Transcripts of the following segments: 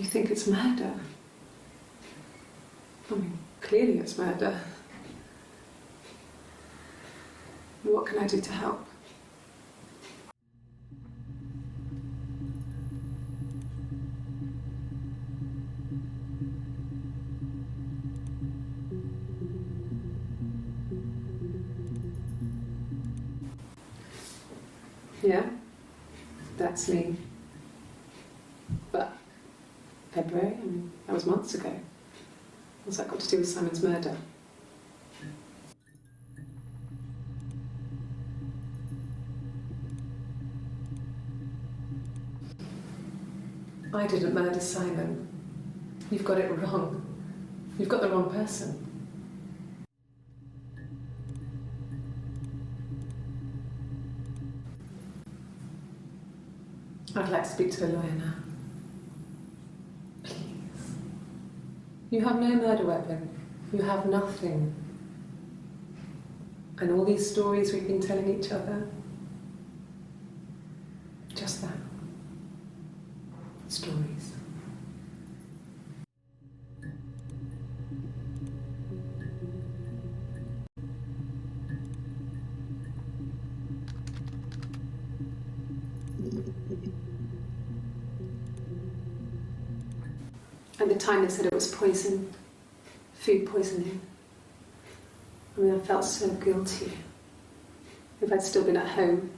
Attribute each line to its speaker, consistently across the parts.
Speaker 1: You think it's murder? I mean, clearly it's murder. What can I do to help? Yeah, that's me. But February, I mean, that was months ago. What's that got to do with Simon's murder? I didn't murder Simon. You've got it wrong. You've got the wrong person. I'd like to speak to a lawyer now. Please. You have no murder weapon. You have nothing. And all these stories we've been telling each other, just that. Stories. At the time they said it was poison, food poisoning. I mean, I felt so guilty. If I'd still been at home,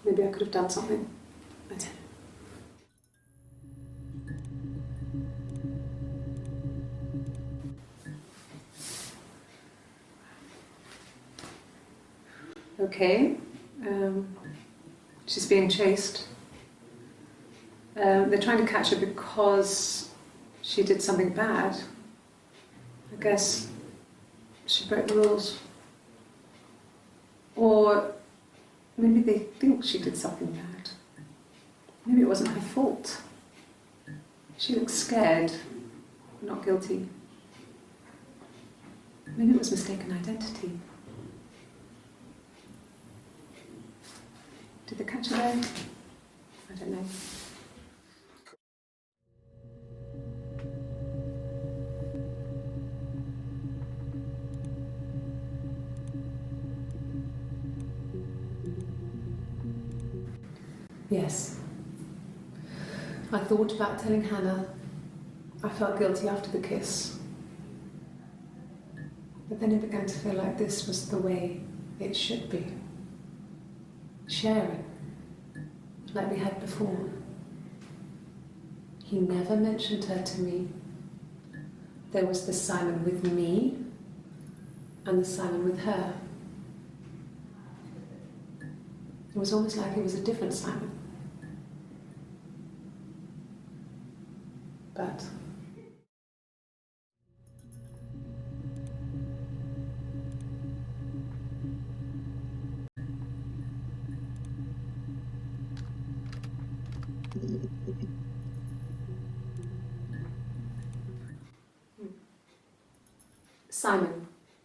Speaker 1: maybe I could have done something. I didn't. Okay, she's being chased. They're trying to catch her because she did something bad. I guess she broke the rules. Or maybe they think she did something bad. Maybe it wasn't her fault. She looks scared, not guilty. Maybe it was mistaken identity. Did they catch her there? I don't know. Yes. I thought about telling Hannah. I felt guilty after the kiss. But then it began to feel like this was the way it should be. Sharing, like we had before. He never mentioned her to me. There was the Simon with me and the Simon with her. It was almost like it was a different Simon. But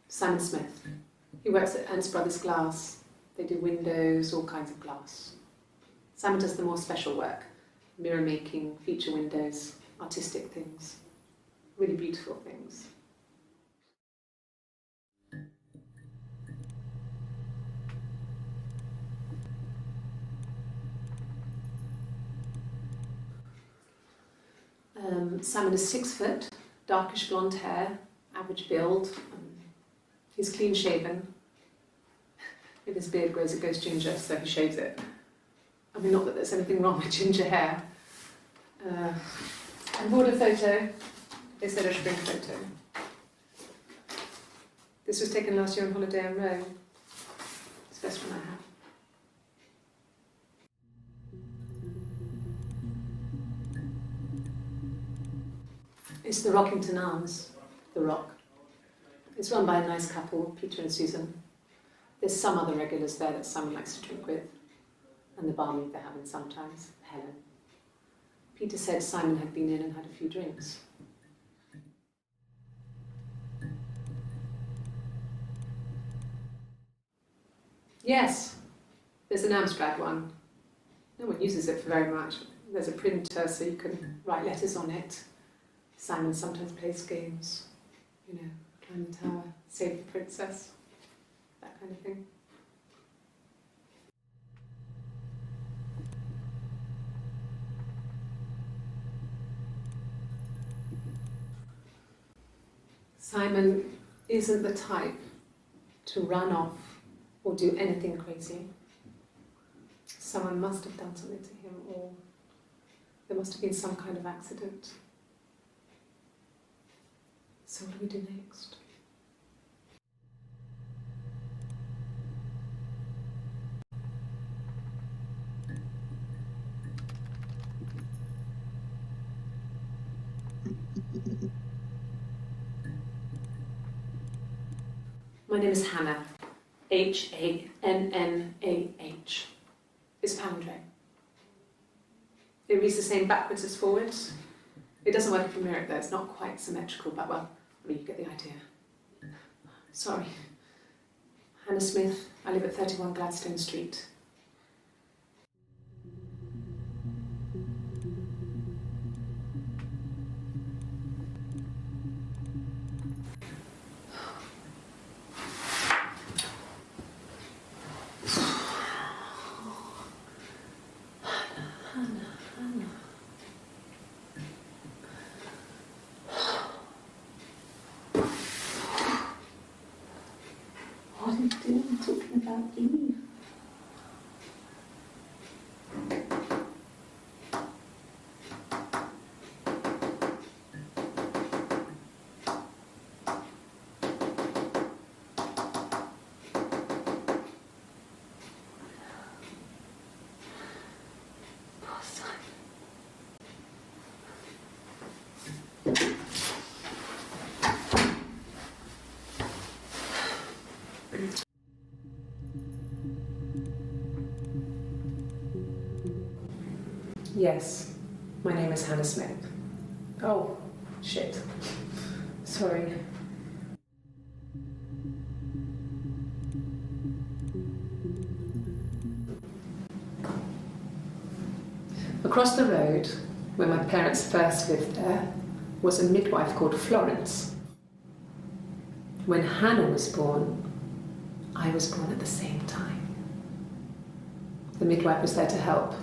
Speaker 1: Simon Smith. He works at Ernst Brothers Glass. They do windows, all kinds of glass. Simon does the more special work, mirror making, feature windows, artistic things, really beautiful things. Simon is 6 foot, darkish blonde hair, average build. He's clean shaven. If his beard grows, it goes ginger, so he shaves it. I mean, not that there's anything wrong with ginger hair. I bought a photo. They said I should bring a photo. This was taken last year on holiday in Rome. It's the best one I have. It's the Rockington Arms, the Rock. It's run by a nice couple, Peter and Susan. There's some other regulars there that Simon likes to drink with, and the barmaid they're having sometimes, Helen. Peter said Simon had been in and had a few drinks. Yes, there's an Amstrad one. No one uses it for very much. There's a printer so you can write letters on it. Simon sometimes plays games, you know, climb the tower, save the princess, that kind of thing. Simon isn't the type to run off or do anything crazy. Someone must have done something to him, or there must have been some kind of accident. So what do we do next? My name is Hannah. H-A-N-N-A-H. It's palindrome. It reads the same backwards as forwards. It doesn't work if you mirror it though, it's not quite symmetrical, but well, I mean, you get the idea. Sorry. Hannah Smith, I live at 31 Gladstone Street. What are you doing talking about Eve? Poor Simon. Yes, my name is Hannah Smith. Oh, shit. Sorry. Across the road, where my parents first lived there, was a midwife called Florence. When Hannah was born, I was born at the same time. The midwife was there to help.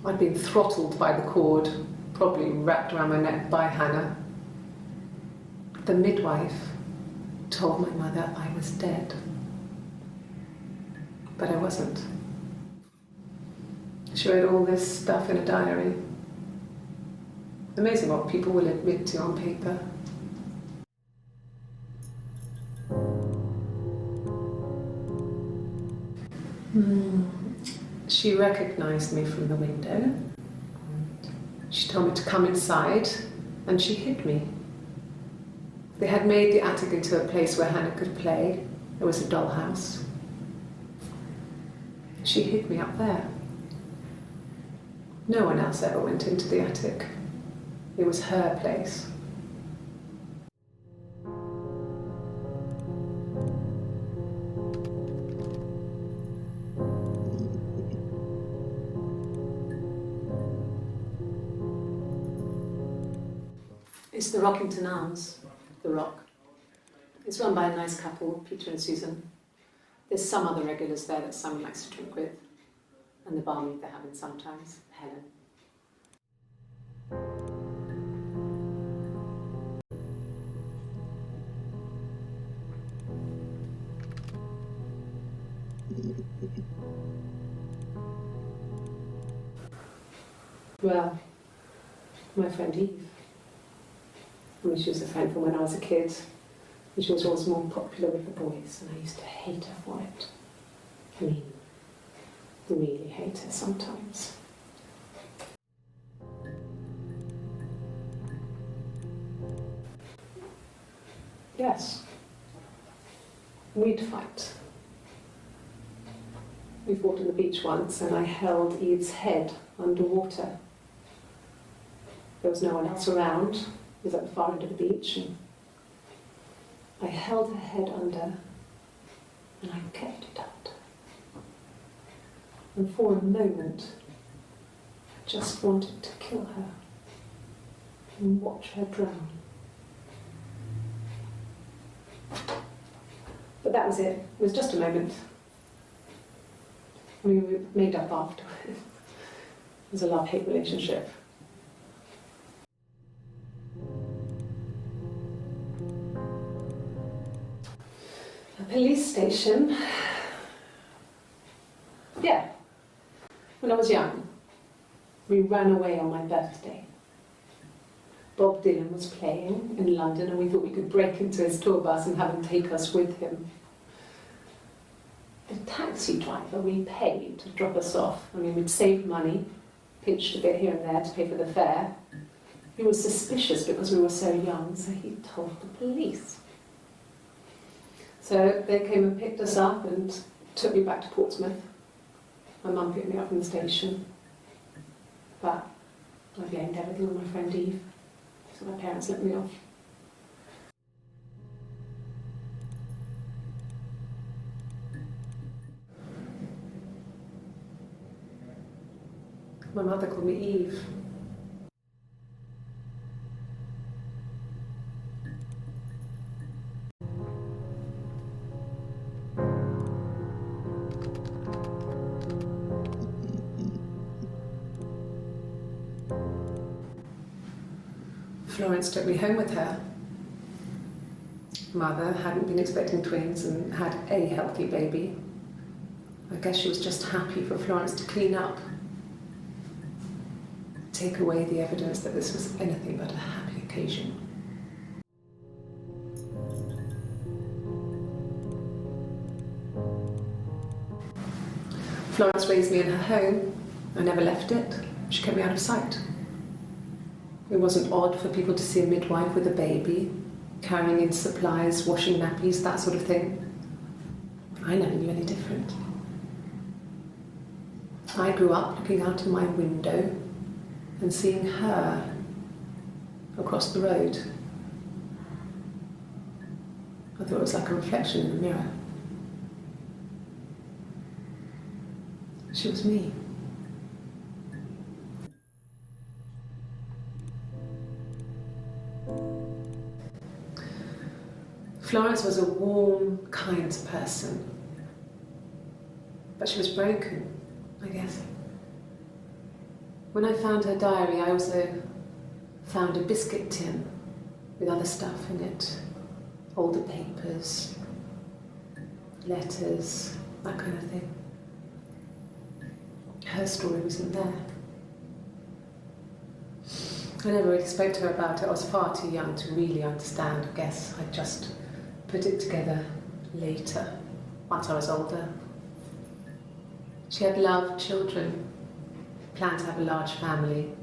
Speaker 1: I'd been throttled by the cord, probably wrapped around my neck by Hannah. The midwife told my mother I was dead. But I wasn't. She wrote all this stuff in a diary. Amazing what people will admit to on paper. She recognized me from the window. She told me to come inside, and she hid me. They had made the attic into a place where Hannah could play. There was a dollhouse. She hid me up there. No one else ever went into the attic. It was her place. It's the Rockington Arms, the Rock. It's run by a nice couple, Peter and Susan. There's some other regulars there that Simon likes to drink with, and the barmaid they're having sometimes, Helen. Well, my friend Eve. I mean, she was a friend from when I was a kid, and she was always more popular with the boys, and I used to hate her for it. I mean, really hate her sometimes. Yes, we'd fight. We fought on the beach once, and I held Eve's head underwater. There was no one else around. It was at the far end of the beach, and I held her head under, and I kept it under. And for a moment, I just wanted to kill her and watch her drown. But that was it. It was just a moment. We were made up afterwards. It was a love-hate relationship. A police station. Yeah. When I was young, we ran away on my birthday. Bob Dylan was playing in London and we thought we could break into his tour bus and have him take us with him. The taxi driver we paid to drop us off, I mean, we'd saved money, pinched a bit here and there to pay for the fare. He was suspicious because we were so young, so he told the police. So they came and picked us up and took me back to Portsmouth. My mum picked me up from the station. But I blamed everything on my friend Eve, so my parents let me off. My mother called me Eve. Florence took me home with her. Mother hadn't been expecting twins and had a healthy baby. I guess she was just happy for Florence to clean up. Take away the evidence that this was anything but a happy occasion. Florence raised me in her home. I never left it. She kept me out of sight. It wasn't odd for people to see a midwife with a baby, carrying in supplies, washing nappies, that sort of thing. I never knew any different. I grew up looking out of my window and seeing her across the road. I thought it was like a reflection in the mirror. She was me. Florence was a warm, kind person, but she was broken, I guess. When I found her diary, I also found a biscuit tin with other stuff in it, older papers, letters, that kind of thing. Her story wasn't there. I never really spoke to her about it. I was far too young to really understand. I guess I just put it together later, once I was older. She had loved children, planned to have a large family,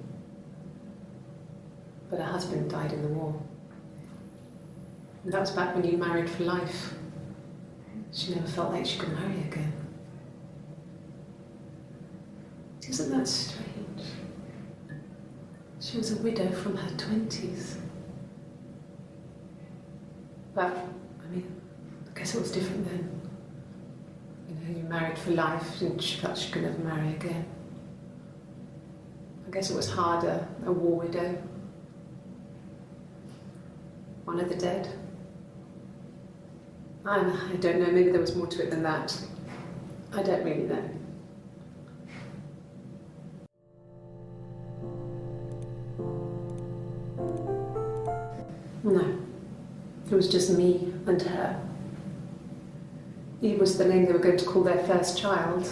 Speaker 1: but her husband died in the war. And that was back when you married for life. She never felt like she could marry again. Isn't that strange? She was a widow from her 20s. But, I mean, I guess it was different then. You know, you married for life and she felt she could never marry again. I guess it was harder, a war widow. One of the dead. I don't know, maybe there was more to it than that. I don't really know. No, it was just me and her. Eve was the name they were going to call their first child.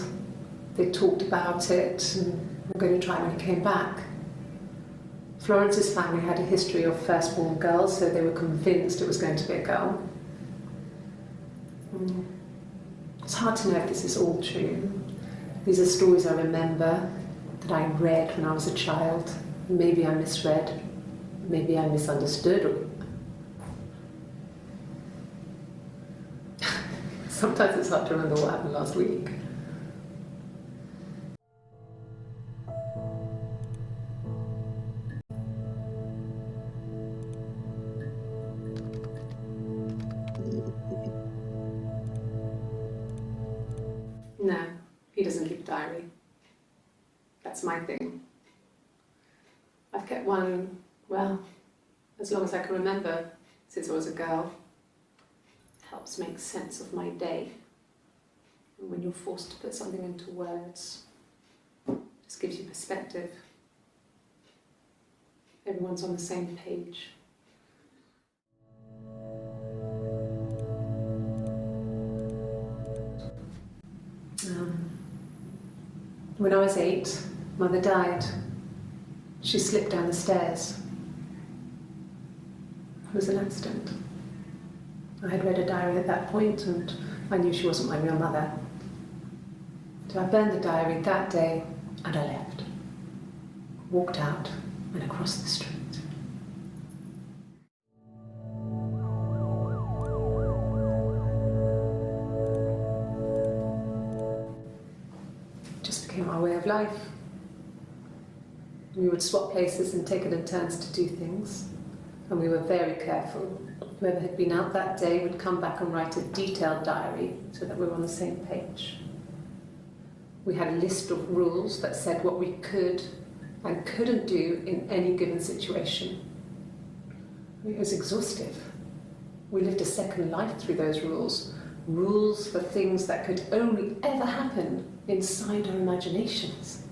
Speaker 1: They talked about it and were going to try when he came back. Florence's family had a history of firstborn girls, so they were convinced it was going to be a girl. It's hard to know if this is all true. These are stories I remember, that I read when I was a child. Maybe I misread, maybe I misunderstood. Sometimes it's hard to remember what happened last week. No, he doesn't keep a diary. That's my thing. I've kept one, well, as long as I can remember, since I was a girl. It helps make sense of my day. And when you're forced to put something into words, it just gives you perspective. Everyone's on the same page. When I was 8, Mother died. She slipped down the stairs. It was an accident. I had read a diary at that point and I knew she wasn't my real mother. So I burned the diary that day and I left. Walked out and across the street. It just became our way of life. We would swap places and take it in turns to do things. And we were very careful. Whoever had been out that day would come back and write a detailed diary so that we were on the same page. We had a list of rules that said what we could and couldn't do in any given situation. It was exhaustive. We lived a second life through those rules. Rules for things that could only ever happen inside our imaginations.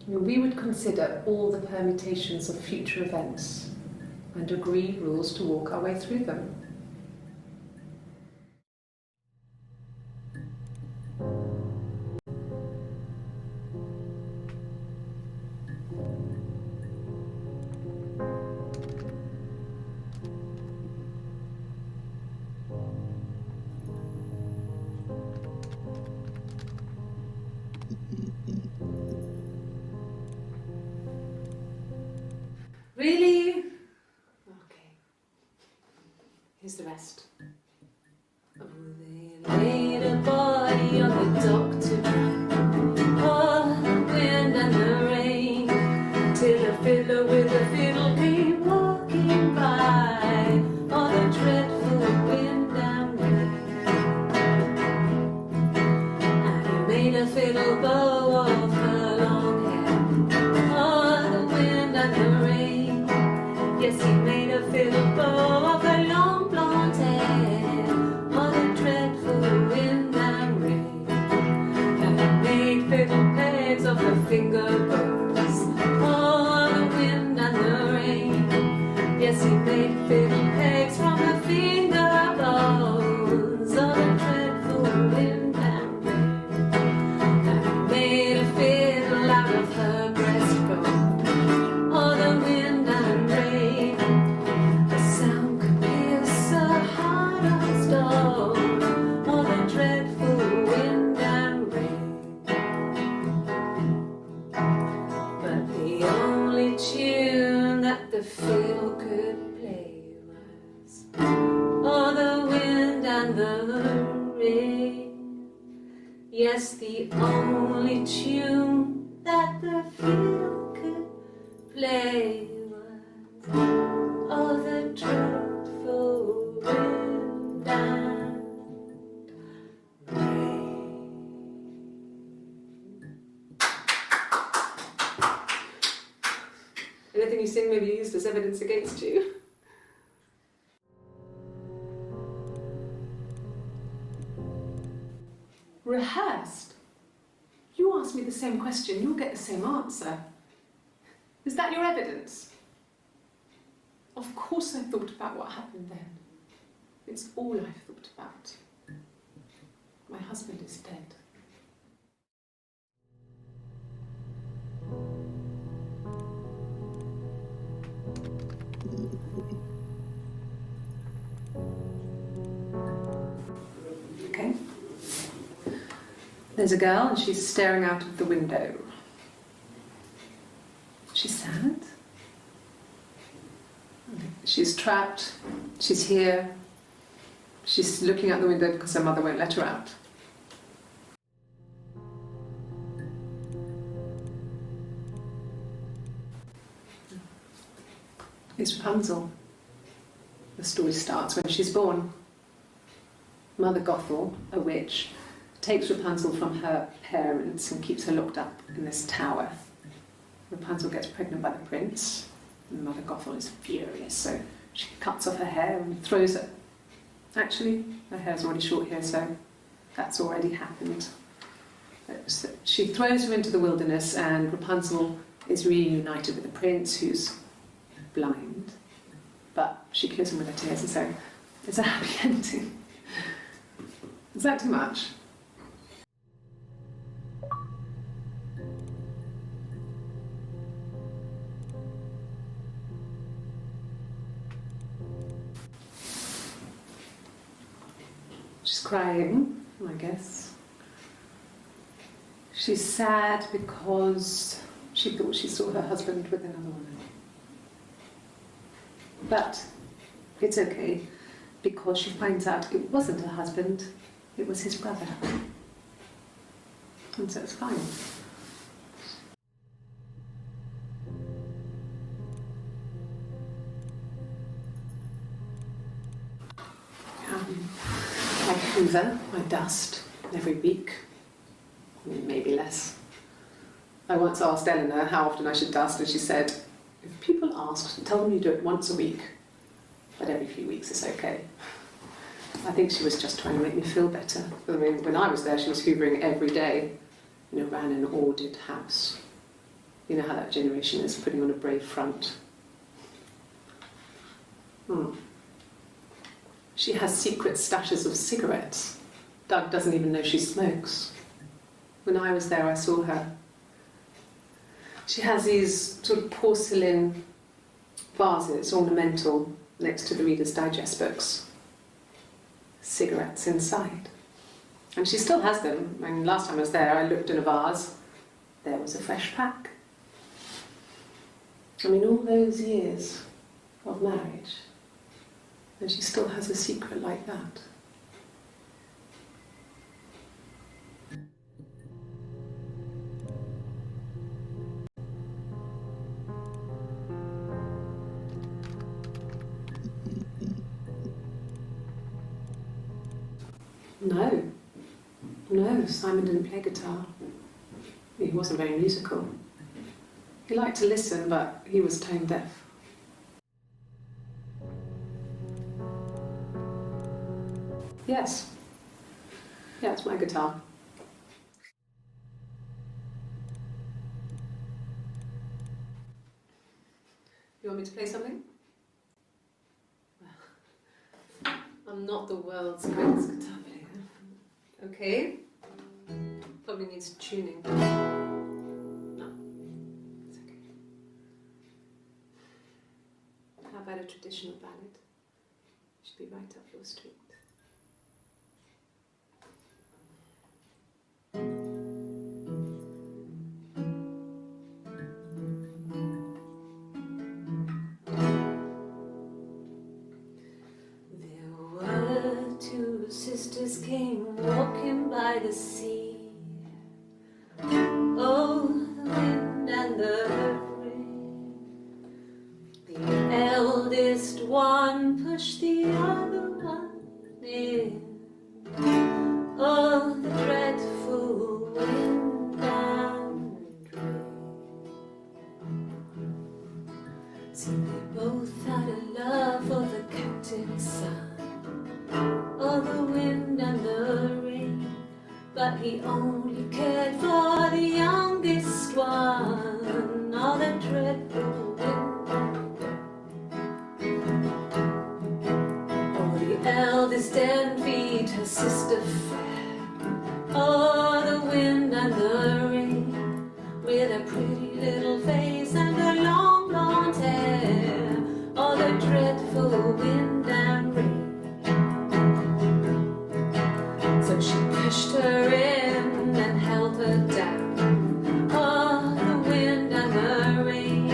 Speaker 1: We would consider all the permutations of future events and agree rules to walk our way through them. Really? Okay. Here's the rest. Oh, they laid a body on the doctor, oh, the wind and the rain, till a fiddler with a fiddle came walking by, oh, the dreadful wind and rain. And he made a fiddle bow of her long hair, oh, the wind and the rain. Yes, he made a fiddle bow of her long blonde hair, oh, the dreadful wind and rain. And he made fiddle pegs of her finger bows, oh, the wind and the rain. Yes, he made fiddle pegs from her finger bows, oh, the dreadful wind and rain. And he made a fiddle out of her breast bone, oh, the wind and rain. The sound could pierce her heart of stone, oh, the dreadful wind and rain. But the only tune that the fiddle could play was, oh, the wind and the rain. Yes, the only tune that the fiddle could play was, oh, the dreadful wind and rain. Anything you sing may be used as evidence against you. Rehearsed? You ask me the same question, you'll get the same answer. Is that your evidence? Of course I thought about what happened then. It's all I've thought about. My husband is dead. Okay. There's a girl and she's staring out of the window. She's sad. She's trapped. She's here. She's looking out the window because her mother won't let her out. It's Rapunzel. The story starts when she's born. Mother Gothel, a witch, takes Rapunzel from her parents and keeps her locked up in this tower. Rapunzel gets pregnant by the prince, and Mother Gothel is furious, so she cuts off her hair and throws it. Actually, her hair's already short here, so that's already happened. She throws her into the wilderness, and Rapunzel is reunited with the prince, who's blind, but she kills him with her tears, and so it's a happy ending. Is that too much? She's crying, I guess. She's sad because she thought she saw her husband with another woman. But it's okay, because she finds out it wasn't her husband, it was his brother. And so it's fine. I hoover, I dust every week, maybe less. I once asked Eleanor how often I should dust, and she said, if people asked, tell them you do it once a week, but every few weeks is okay. I think she was just trying to make me feel better. I mean, when I was there, she was hoovering every day, ran an ordered house. You know how that generation is, putting on a brave front. She has secret stashes of cigarettes. Doug doesn't even know she smokes. When I was there, I saw her. She has these sort of porcelain vases, ornamental, next to the Reader's Digest books. Cigarettes inside. And she still has them. I mean, last time I was there, I looked in a vase. There was a fresh pack. I mean, all those years of marriage, and she still has a secret like that. No, Simon didn't play guitar. He wasn't very musical. He liked to listen, but he was tone deaf. Yes. Yeah, it's my guitar. You want me to play something? I'm not the world's greatest guitar player. Okay. Probably needs tuning. No, it's okay. How about a traditional ballad? Should be right up your street. Sisters came walking by the sea. Oh, the wind and the rain. The eldest one pushed the other one in. Oh, the dreadful wind and rain. See, they both had a love for the captain's son. Oh, the wind and the rain, but he only cared for the youngest one. Oh, the dreadful wind and rain. Oh, the eldest envied her sister fair. Oh, the wind and the rain, with a pretty little face and her long blonde hair. Oh, the dreadful wind and rain. So she pushed her in and held her down. Oh, the wind and the rain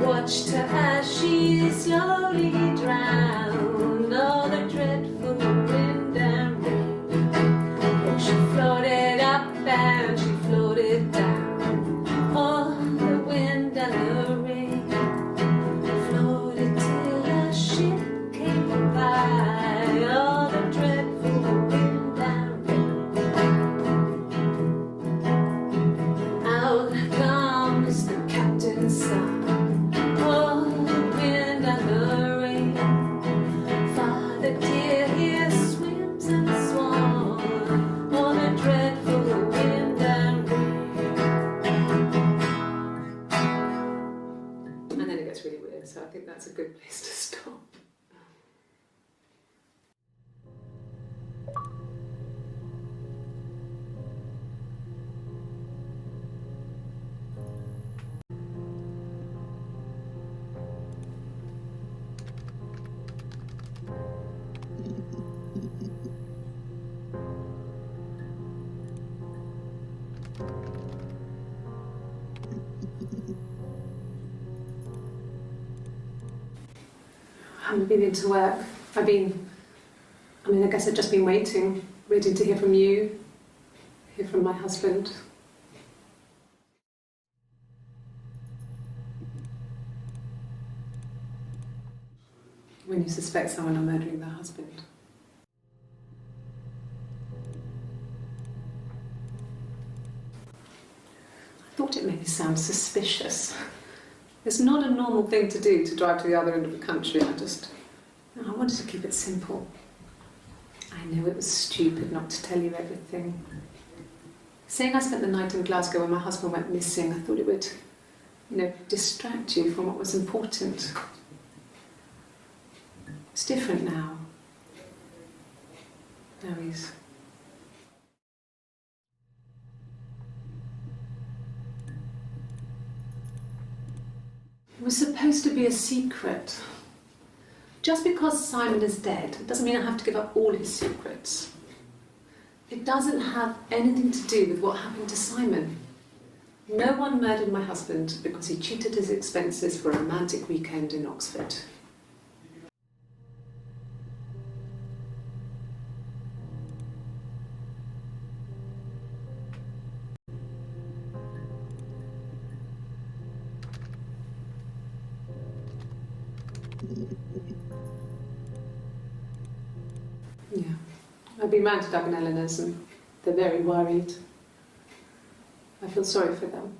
Speaker 1: watched her as she slowly drowned. Oh, the dreadful wind and rain. I haven't been into work. I guess I've just been waiting to hear from you, hear from my husband. When you suspect someone of murdering their husband. I thought it made me sound suspicious. It's not a normal thing to do, to drive to the other end of the country. I wanted to keep it simple. I know it was stupid not to tell you everything. Saying I spent the night in Glasgow when my husband went missing, I thought it would, distract you from what was important. It's different now. Now he's... It was supposed to be a secret. Just because Simon is dead, it doesn't mean I have to give up all his secrets. It doesn't have anything to do with what happened to Simon. No one murdered my husband because he cheated his expenses for a romantic weekend in Oxford. Yeah. I've been round to Doug and Eleanor's and they're very worried. I feel sorry for them.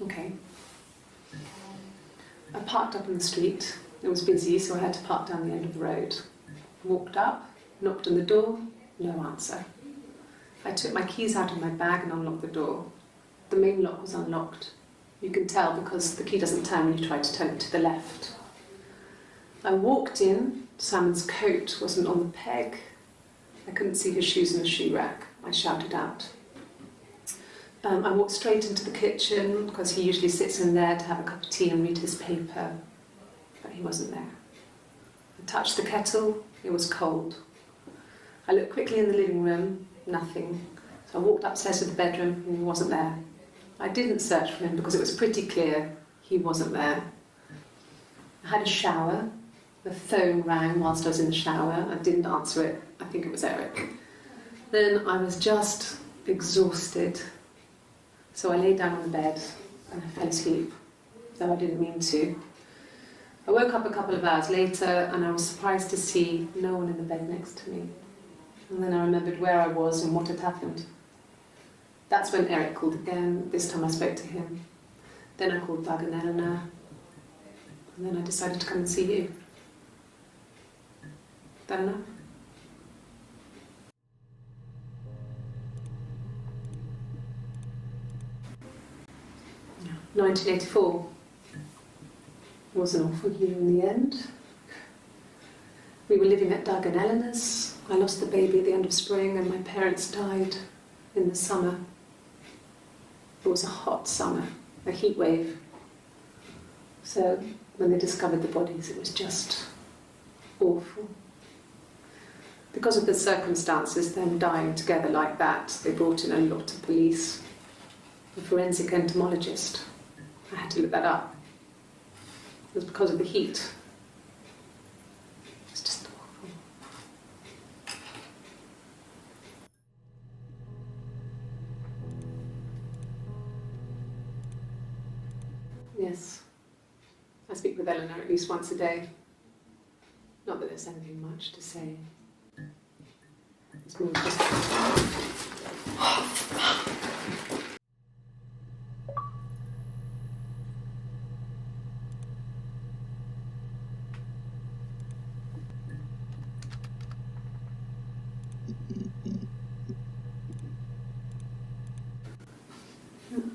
Speaker 1: Okay. I parked up in the street. It was busy, so I had to park down the end of the road. Walked up, knocked on the door, no answer. I took my keys out of my bag and unlocked the door. The main lock was unlocked. You can tell because the key doesn't turn when you try to turn it to the left. I walked in, Simon's coat wasn't on the peg. I couldn't see his shoes in the shoe rack. I shouted out. I walked straight into the kitchen because he usually sits in there to have a cup of tea and read his paper, but he wasn't there. I touched the kettle, it was cold. I looked quickly in the living room, nothing. So I walked upstairs to the bedroom and he wasn't there. I didn't search for him because it was pretty clear he wasn't there. I had a shower. The phone rang whilst I was in the shower. I didn't answer it. I think it was Eric. Then I was just exhausted. So I lay down on the bed and I fell asleep, though I didn't mean to. I woke up a couple of hours later and I was surprised to see no one in the bed next to me. And then I remembered where I was and what had happened. That's when Eric called again. This time I spoke to him. Then I called Doug and Eleanor. And then I decided to come and see you. That enough? Yeah. 1984 was an awful year in the end. We were living at Doug and Eleanor's. I lost the baby at the end of spring and my parents died in the summer. It was a hot summer, a heat wave. So when they discovered the bodies, it was just awful. Because of the circumstances, them dying together like that, they brought in a lot of police. A forensic entomologist. I had to look that up. It was because of the heat. It's just awful. Yes. I speak with Eleanor at least once a day. Not that there's anything much to say. It's more just...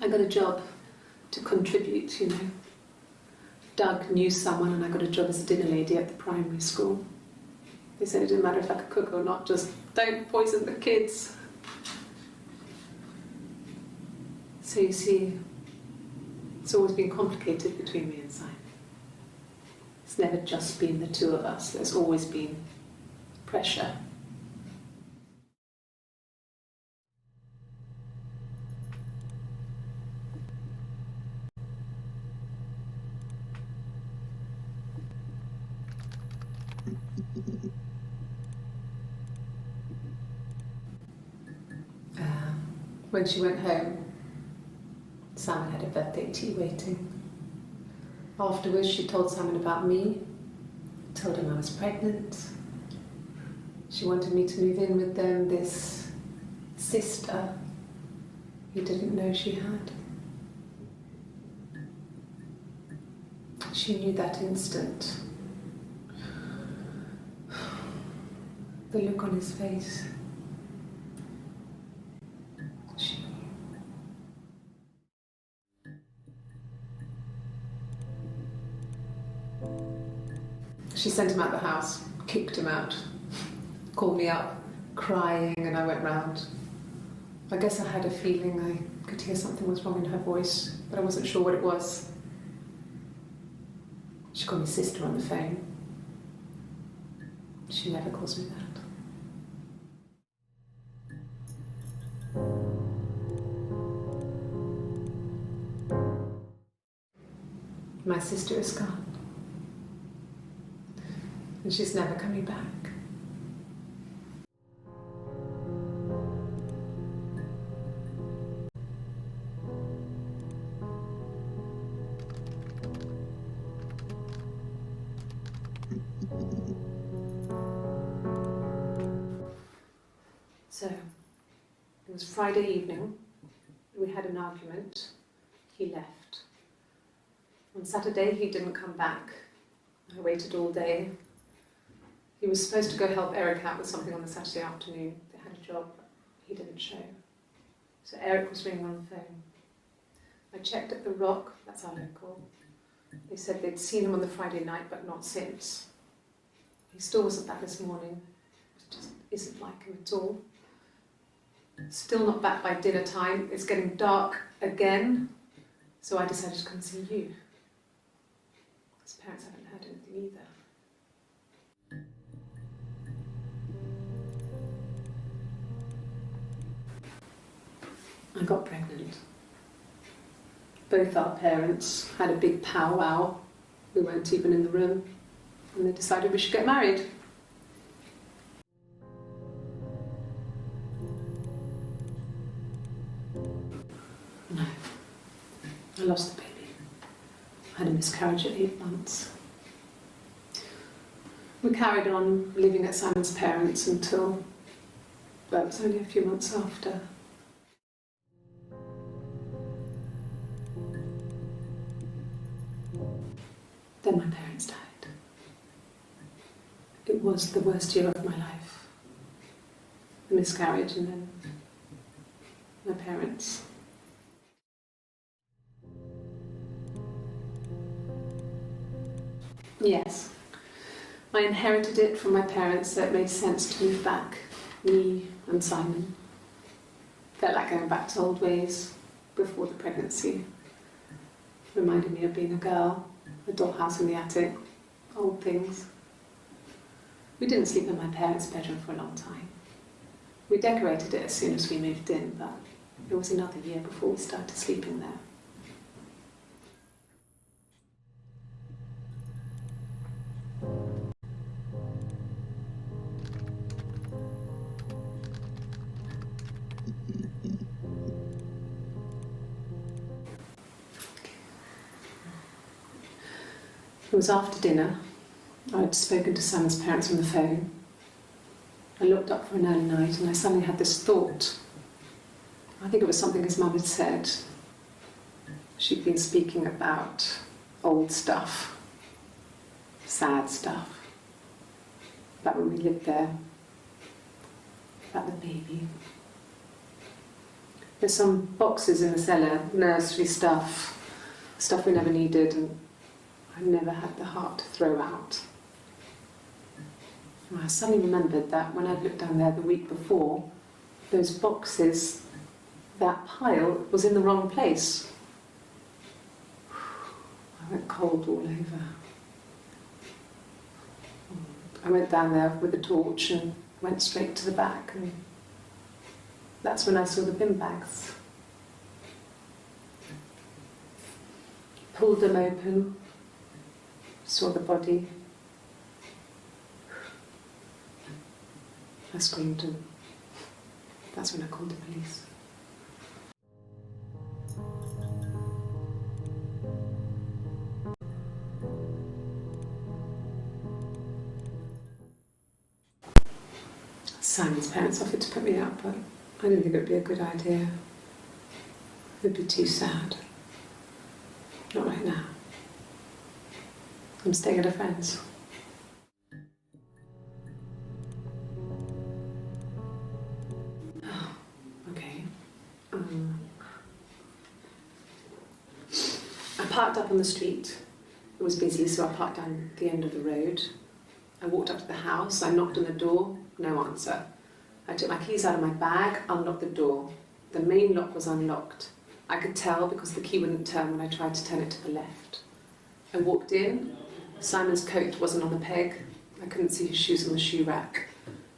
Speaker 1: I got a job to contribute, you know. Doug knew someone and I got a job as a dinner lady at the primary school. They said it didn't matter if I could cook or not, just don't poison the kids. So you see, it's always been complicated between me and Simon. It's never just been the two of us. There's always been pressure. When she went home, Simon had a birthday tea waiting. Afterwards, she told Simon about me, told him I was pregnant. She wanted me to move in with them, this sister he didn't know she had. She knew that instant. The look on his face. She knew. She sent him out the house, kicked him out, called me up, crying, and I went round. I guess I had a feeling I could hear something was wrong in her voice, but I wasn't sure what it was. She called me sister on the phone. She never calls me that. My sister is gone. And she's never coming back. So, it was Friday evening. We had an argument. He left. On Saturday, he didn't come back. I waited all day. He was supposed to go help Eric out with something on the Saturday afternoon. They had a job. He didn't show. So Eric was ringing on the phone. I checked at the Rock, that's our local. They said they'd seen him on the Friday night, but not since. He still wasn't back this morning. It just isn't like him at all. Still not back by dinner time. It's getting dark again. So I decided to come and see you. His parents haven't heard anything either. I got pregnant. Both our parents had a big powwow. We weren't even in the room. And they decided we should get married. No. I lost the baby. I had a miscarriage at 8 months. We carried on living at Simon's parents until, well, it was only a few months after. Then my parents died. It was the worst year of my life. The miscarriage and then my parents. Yes, I inherited it from my parents, so it made sense to move back, me and Simon. Felt like going back to old ways before the pregnancy. Reminded me of being a girl, a dollhouse in the attic, old things. We didn't sleep in my parents' bedroom for a long time. We decorated it as soon as we moved in, but it was another year before we started sleeping there. It was after dinner. I'd spoken to Simon's parents on the phone. I looked up for an early night and I suddenly had this thought. I think it was something his mum had said. She'd been speaking about old stuff, sad stuff, about when we lived there, about the baby. There's some boxes in the cellar, nursery stuff we never needed, and I never had the heart to throw out. And I suddenly remembered that when I'd looked down there the week before, those boxes, that pile was in the wrong place. I went cold all over. I went down there with the torch and went straight to the back, and that's when I saw the bin bags. Pulled them open, saw the body. I screamed, and that's when I called the police. Simon's parents offered to put me up, but I didn't think it would be a good idea. It would be too sad. Not right now. I'm staying at a friend's. Oh, okay. I parked up on the street. It was busy, so I parked down the end of the road. I walked up to the house, I knocked on the door, no answer. I took my keys out of my bag, unlocked the door. The main lock was unlocked. I could tell because the key wouldn't turn when I tried to turn it to the left. I walked in. Simon's coat wasn't on the peg. I couldn't see his shoes on the shoe rack.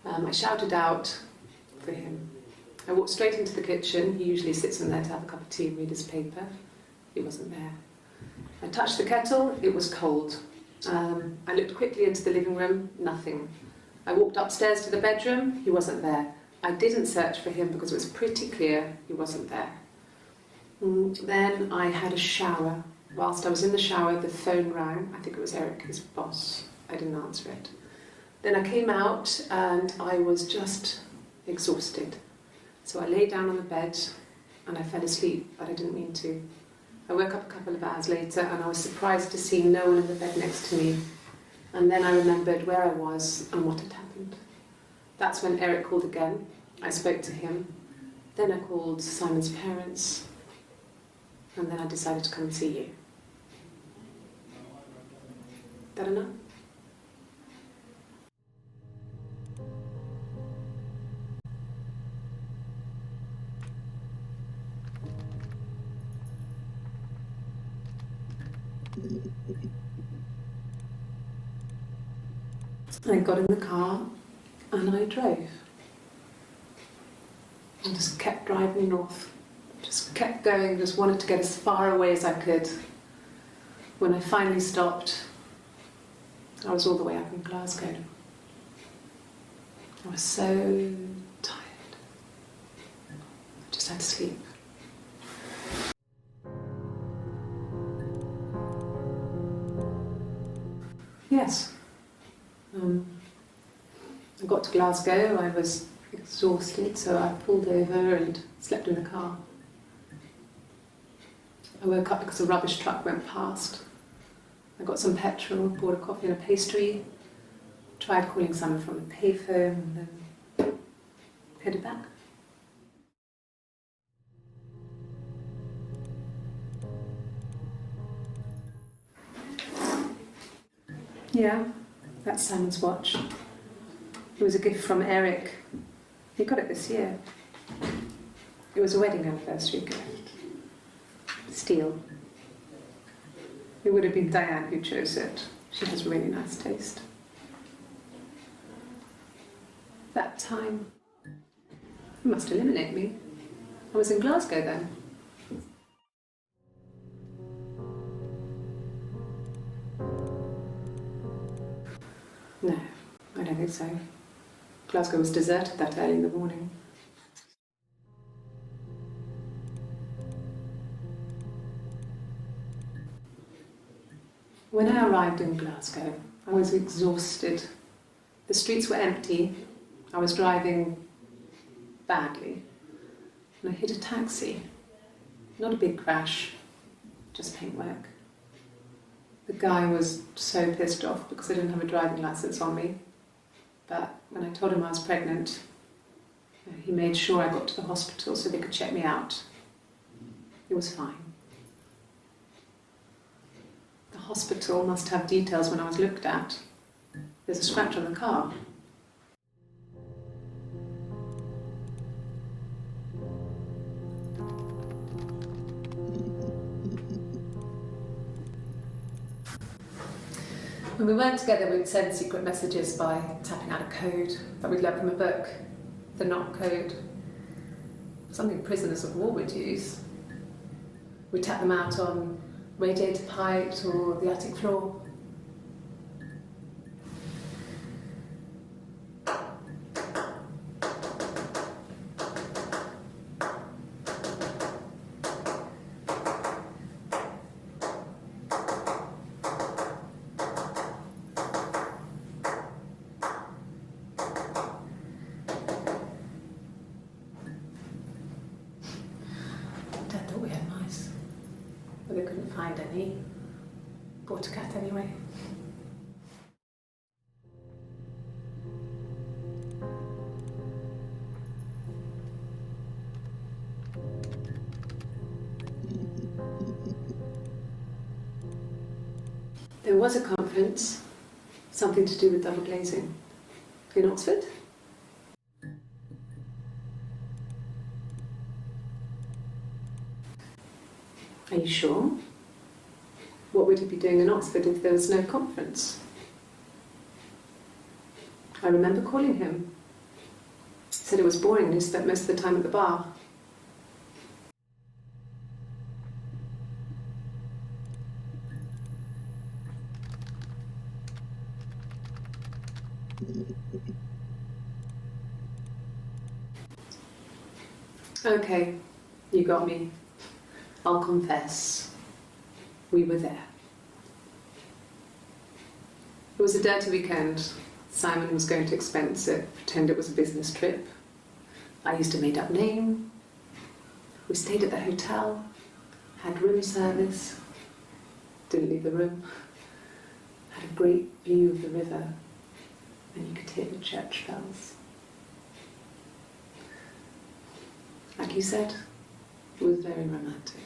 Speaker 1: I shouted out for him. I walked straight into the kitchen. He usually sits in there to have a cup of tea and read his paper. He wasn't there. I touched the kettle. It was cold. I looked quickly into the living room. Nothing. I walked upstairs to the bedroom. He wasn't there. I didn't search for him because it was pretty clear he wasn't there. Then I had a shower. Whilst I was in the shower, the phone rang. I think it was Eric, his boss. I didn't answer it. Then I came out and I was just exhausted. So I lay down on the bed and I fell asleep, but I didn't mean to. I woke up a couple of hours later and I was surprised to see no one in the bed next to me. And then I remembered where I was and what had happened. That's when Eric called again. I spoke to him. Then I called Simon's parents. And then I decided to come and see you. That enough? I got in the car and I drove. I just kept driving north. Just kept going, just wanted to get as far away as I could. When I finally stopped, I was all the way up in Glasgow. I was so tired. I just had to sleep. Yes. I got to Glasgow, I was exhausted, so I pulled over and slept in the car. I woke up because a rubbish truck went past. I got some petrol, bought a coffee and a pastry, tried calling someone from the payphone, and then headed back. Yeah, that's Simon's watch. It was a gift from Eric. He got it this year. It was a wedding anniversary gift. Steel. It would have been Diane who chose it. She has really nice taste. That time, you must eliminate me. I was in Glasgow then. No, I don't think so. Glasgow was deserted that early in the morning. When I arrived in Glasgow, I was exhausted. The streets were empty. I was driving badly. And I hit a taxi. Not a big crash, just paintwork. The guy was so pissed off because I didn't have a driving license on me. But when I told him I was pregnant, he made sure I got to the hospital so they could check me out. It was fine. The hospital must have details when I was looked at. There's a scratch on the car. When we weren't together, we'd send secret messages by tapping out a code that we'd learned from a book, the knock code, something prisoners of war would use. We'd tap them out on radiator pipes or the attic floor. Dad thought we had mice, but they couldn't find any. Bought a cat anyway. There was a conference, something to do with double glazing, in Oxford. Are you sure? What would he be doing in Oxford if there was no conference? I remember calling him. He said it was boring and he spent most of the time at the bar. Okay, you got me. I'll confess. We were there. It was a dirty weekend. Simon was going to expense it, pretend it was a business trip. I used a made-up name. We stayed at the hotel, had room service, didn't leave the room, had a great view of the river, and you could hear the church bells. Like you said, it was very romantic.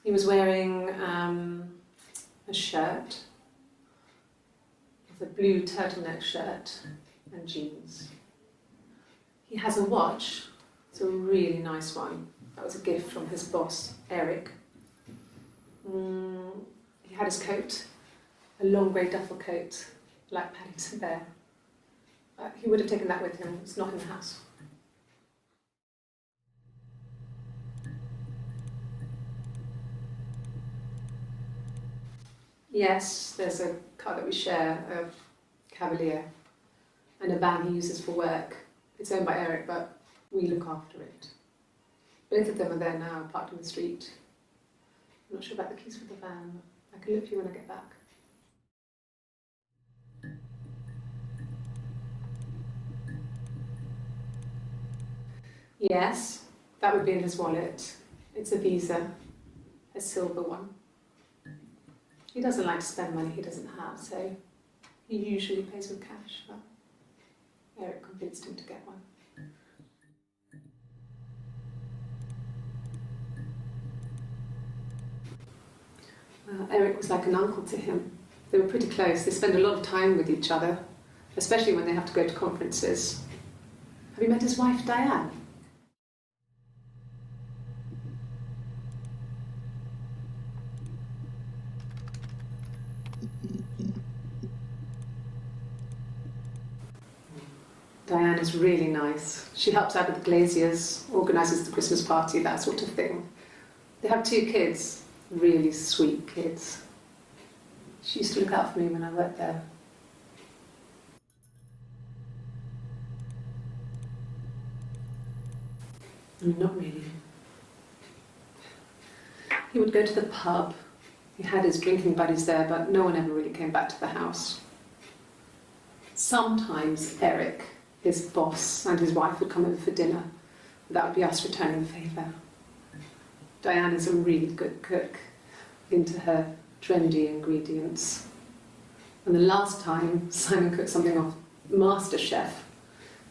Speaker 1: He was wearing a shirt, a blue turtleneck shirt and jeans. He has a watch, it's a really nice one. That was a gift from his boss, Eric. He had his coat, a long grey duffel coat, like Paddington Bear. He would have taken that with him, it's not in the house. Yes, there's a car that we share, a Cavalier, and a van he uses for work. It's owned by Eric, but we look after it. Both of them are there now, parked on the street. I'm not sure about the keys for the van. I can look for you when I get back. Yes, that would be in his wallet. It's a Visa, a silver one. He doesn't like to spend money he doesn't have, so he usually pays with cash, but Eric convinced him to get one. Eric was like an uncle to him. They were pretty close. They spend a lot of time with each other, especially when they have to go to conferences. Have you met his wife, Diane? Diane is really nice. She helps out with the glaziers, organises the Christmas party, that sort of thing. They have 2 kids, really sweet kids. She used to look out for me when I worked there. Not really. He would go to the pub. He had his drinking buddies there, but no one ever really came back to the house. Sometimes Eric, his boss, and his wife would come over for dinner. That would be us returning the favour. Diane is a really good cook, into her trendy ingredients. And the last time Simon cooked something off MasterChef,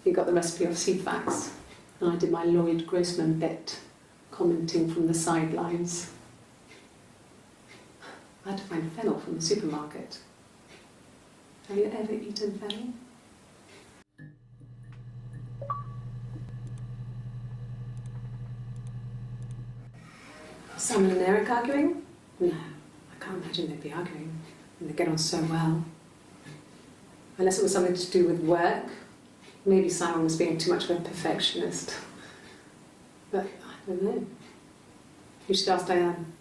Speaker 1: he got the recipe off CFAX, and I did my Lloyd Grossman bit, commenting from the sidelines. I had to find fennel from the supermarket. Have you ever eaten fennel? Simon and Eric arguing? No, I can't imagine they'd be arguing. And they get on so well. Unless it was something to do with work. Maybe Simon was being too much of a perfectionist. But I don't know. You should ask Diane.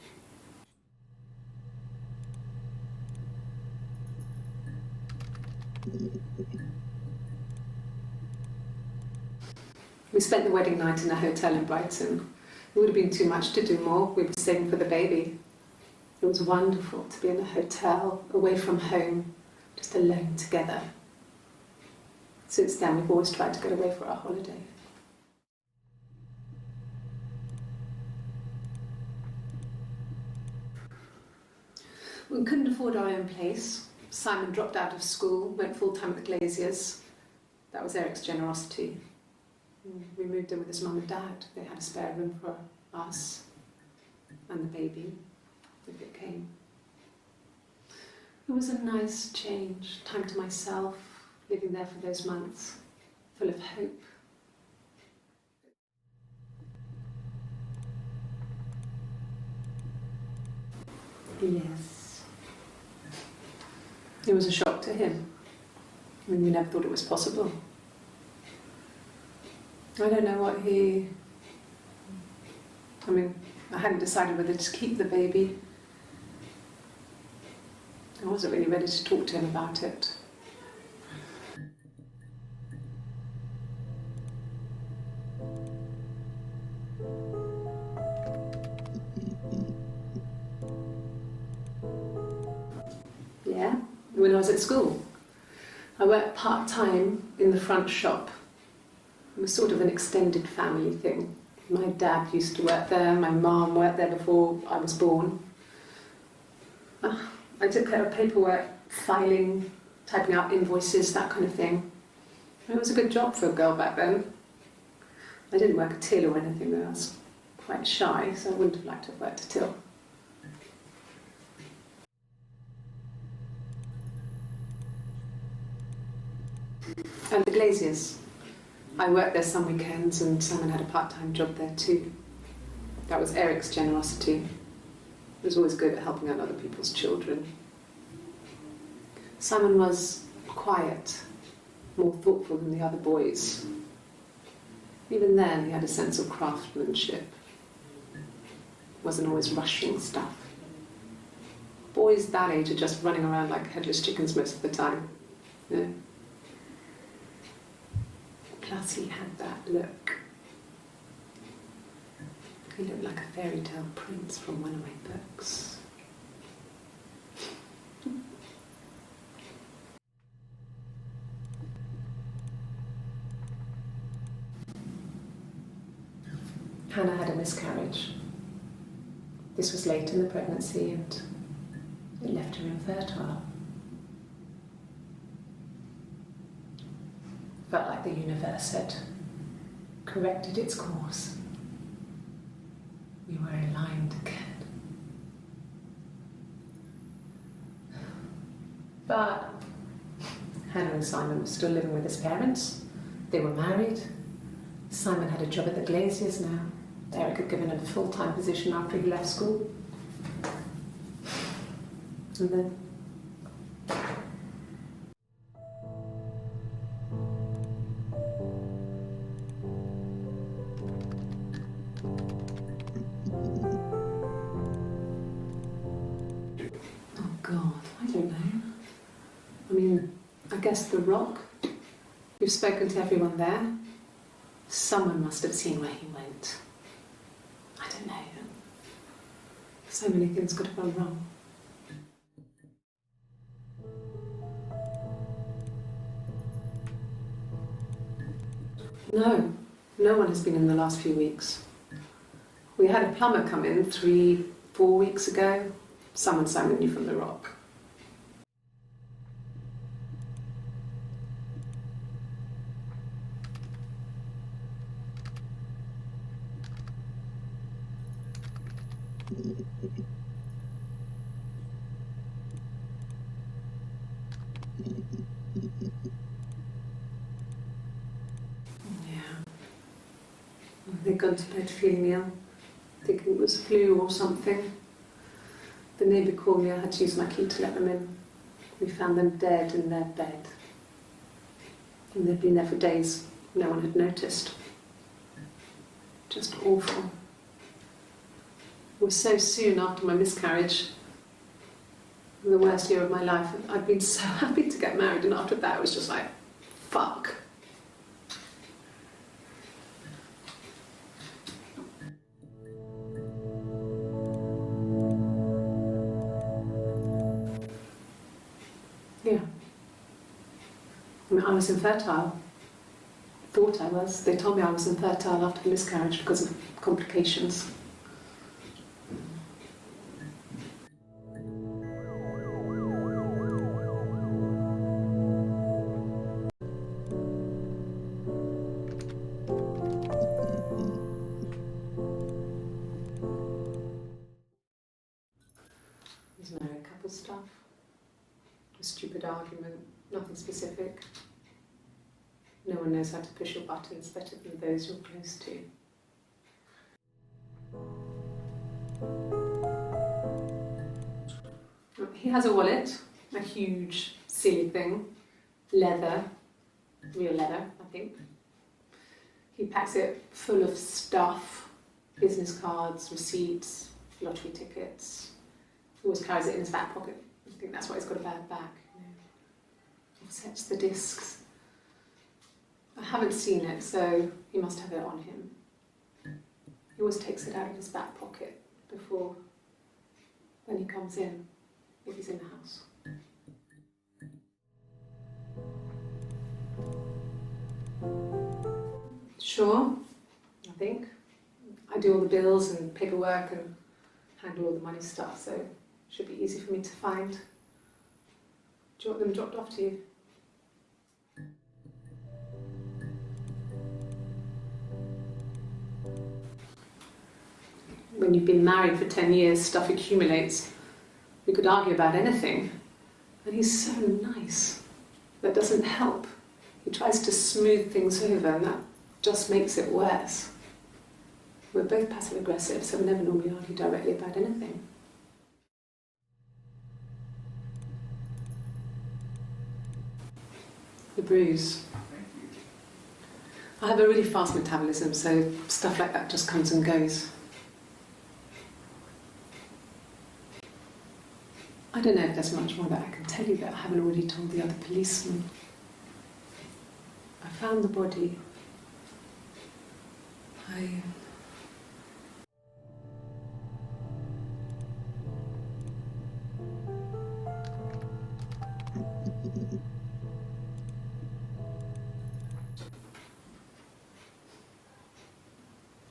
Speaker 1: We spent the wedding night in a hotel in Brighton. It would have been too much to do more. We were staying for the baby. It was wonderful to be in a hotel, away from home, just alone together. Since then, we've always tried to get away for our holiday. We couldn't afford our own place. Simon dropped out of school, went full-time at the Glaziers. That was Eric's generosity. We moved in with his mum and dad. They had a spare room for us and the baby, if it came. It was a nice change, time to myself, living there for those months, full of hope. Yes. It was a shock to him. I mean, we never thought it was possible. I don't know what I hadn't decided whether to keep the baby. I wasn't really ready to talk to him about it. Yeah, when I was at school. I worked part-time in the front shop. It was sort of an extended family thing. My dad used to work there, my mum worked there before I was born. I took care of paperwork, filing, typing out invoices, that kind of thing. It was a good job for a girl back then. I didn't work a till or anything though. I was quite shy, so I wouldn't have liked to have worked a till. And the Glaziers. I worked there some weekends and Simon had a part-time job there too. That was Eric's generosity. He was always good at helping out other people's children. Simon was quiet, more thoughtful than the other boys. Even then, he had a sense of craftsmanship. Wasn't always rushing stuff. Boys that age are just running around like headless chickens most of the time. You know? Plus he had that look. He looked like a fairy tale prince from one of my books. Hannah had a miscarriage. This was late in the pregnancy and it left her infertile. Felt like the universe had corrected its course. We were aligned again. But Hannah and Simon were still living with his parents. They were married. Simon had a job at the Glaziers now. Eric had given him a full-time position after he left school. And then I guess the Rock. You've spoken to everyone there. Someone must have seen where he went. I don't know. So many things could have gone wrong. No one has been in the last few weeks. We had a plumber come in 3-4 weeks ago. Someone Simon knew from the Rock. Yeah. They'd gone to bed feeling ill, thinking it was flu or something. The neighbour called me, I had to use my key to let them in. We found them dead in their bed. And they'd been there for days. No one had noticed. Just awful. It was so soon after my miscarriage, the worst year of my life. I'd been so happy to get married, and after that it was just like, fuck. Yeah. I mean, I was infertile. Thought I was. They told me I was infertile after the miscarriage because of complications. There's married couple stuff. A stupid argument, nothing specific. No one knows how to push your buttons better than those you're close to. He has a wallet, a huge, silly thing, leather, real leather, I think. He packs it full of stuff, business cards, receipts, lottery tickets. He always carries it in his back pocket. I think that's why he's got a bad back. Offsets the discs. I haven't seen it, so he must have it on him. He always takes it out of his back pocket before, when he comes in, if he's in the house. Sure, I think. I do all the bills and paperwork and handle all the money stuff, so it should be easy for me to find. Do you want them dropped off to you? When you've been married for 10 years, stuff accumulates. We could argue about anything. And he's so nice. That doesn't help. He tries to smooth things over, and that just makes it worse. We're both passive-aggressive, so we never normally argue directly about anything. The bruise. I have a really fast metabolism, so stuff like that just comes and goes. I don't know if there's much more that I can tell you that I haven't already told the other policeman. I found the body.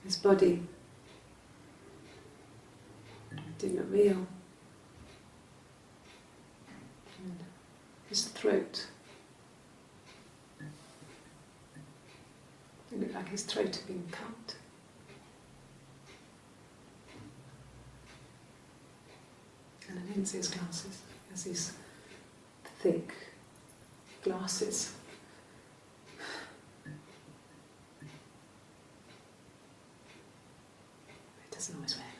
Speaker 1: His body didn't look real. And his throat. It looked like his throat had been cut. And I didn't see his glasses. He has these thick glasses. He doesn't always wear it.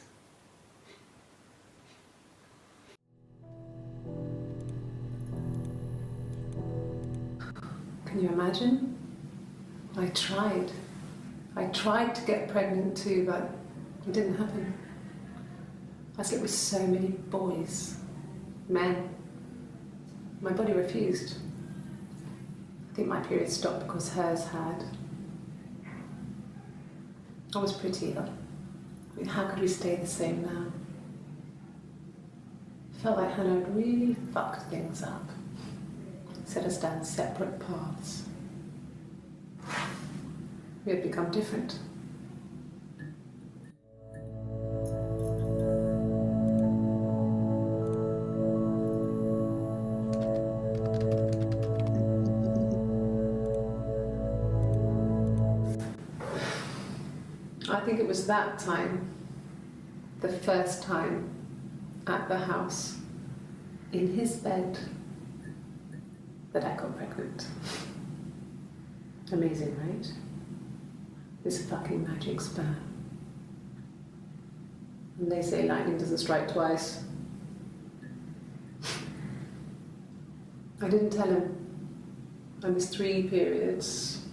Speaker 1: Can you imagine? I tried to get pregnant too, but it didn't happen. I slept with so many boys, men. My body refused. I think my period stopped because hers had. I was pretty ill. I mean, how could we stay the same now? Felt like Hannah had really fucked things up. Set us down separate paths. We had become different. I think it was that time, the first time at the house, in his bed, that I got pregnant. Amazing, right? This fucking magic sperm. And they say lightning doesn't strike twice. I didn't tell him. I missed 3 periods.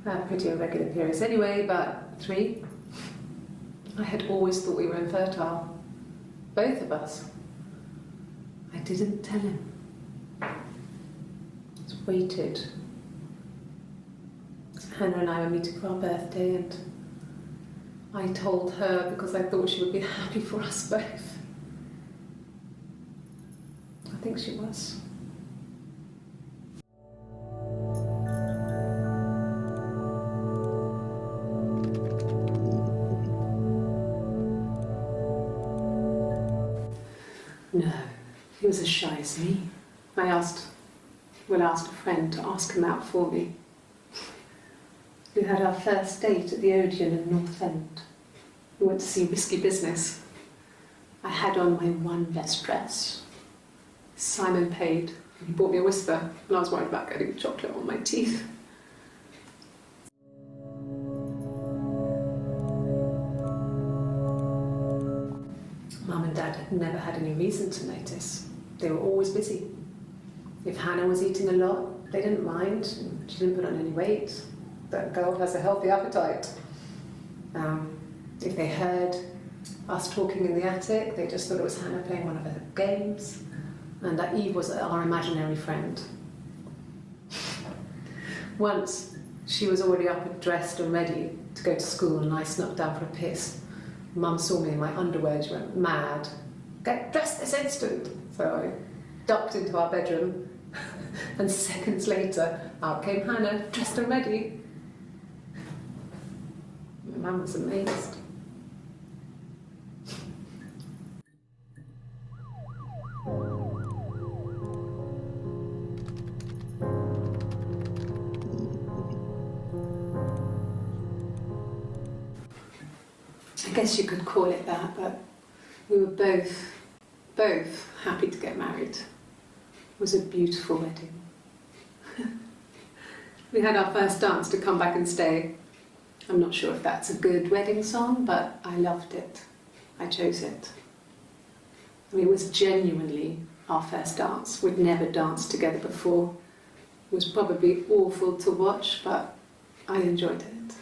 Speaker 1: I had pretty irregular periods anyway, but 3. I had always thought we were infertile. Both of us. I didn't tell him. Just waited. Hannah and I were meeting for our birthday, and I told her because I thought she would be happy for us both. I think she was. No, he was as shy as me. I asked a friend to ask him out for me. We had our first date at the Odeon in North End. We went to see Risky Business. I had on my one best dress. Simon paid, and he bought me a whisper, and I was worried about getting chocolate on my teeth. Mum and Dad had never had any reason to notice. They were always busy. If Hannah was eating a lot, they didn't mind. She didn't put on any weight. That girl has a healthy appetite. If they heard us talking in the attic, they just thought it was Hannah playing one of her games, and that Eve was our imaginary friend. Once, she was already up and dressed and ready to go to school, and I snuck down for a piss. Mum saw me in my underwear, she went mad. Get dressed this instant! So I ducked into our bedroom, and seconds later, out came Hannah, dressed and ready. My mum was amazed. I guess you could call it that, but we were both happy to get married. It was a beautiful wedding. We had our first dance to Come Back and Stay. I'm not sure if that's a good wedding song, but I loved it. I chose it. I mean, it was genuinely our first dance. We'd never danced together before. It was probably awful to watch, but I enjoyed it.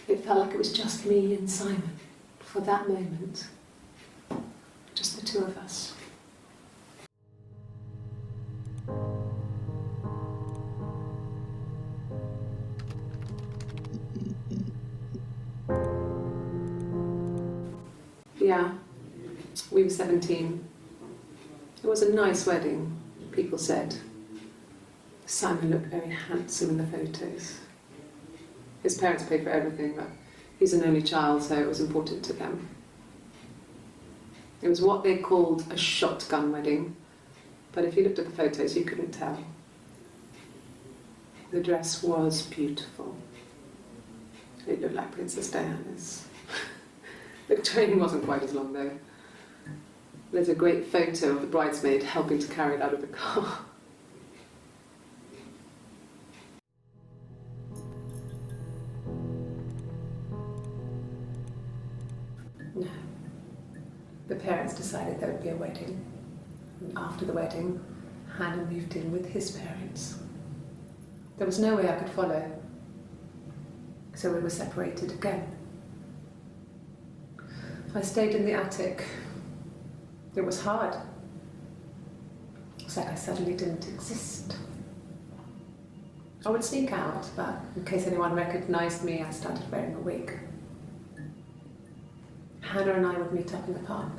Speaker 1: It felt like it was just me and Simon for that moment. Just the 2 of us. Yeah, we were 17. It was a nice wedding, people said. Simon looked very handsome in the photos. His parents paid for everything, but he's an only child, so it was important to them. It was what they called a shotgun wedding, but if you looked at the photos, you couldn't tell. The dress was beautiful. It looked like Princess Diana's. The train wasn't quite as long though. There's a great photo of the bridesmaid helping to carry it out of the car. No. The parents decided there would be a wedding. And after the wedding, Hannah moved in with his parents. There was no way I could follow, so we were separated again. I stayed in the attic. It was hard. It's like I suddenly didn't exist. I would sneak out, but in case anyone recognised me, I started wearing a wig. Hannah and I would meet up in the park.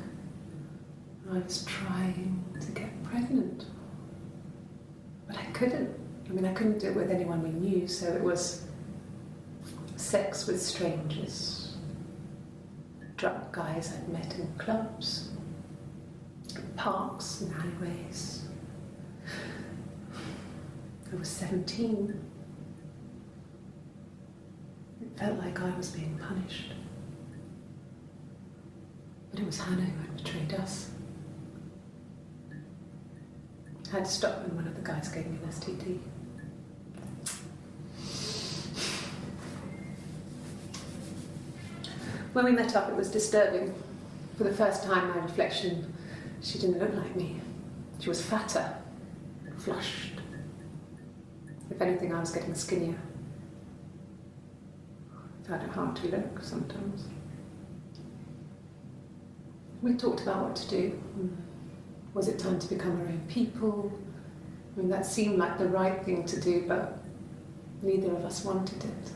Speaker 1: I was trying to get pregnant, but I couldn't. I mean, I couldn't do it with anyone we knew, so it was sex with strangers. Drunk guys I'd met in clubs, parks and alleyways. I was 17. It felt like I was being punished. But it was Hannah who had betrayed us. I had to stop when one of the guys gave me an STD. When we met up, it was disturbing. For the first time, my reflection, she didn't look like me. She was fatter, flushed. If anything, I was getting skinnier. I found it hard to look sometimes. We talked about what to do. Was it time to become our own people? I mean, that seemed like the right thing to do, but neither of us wanted it.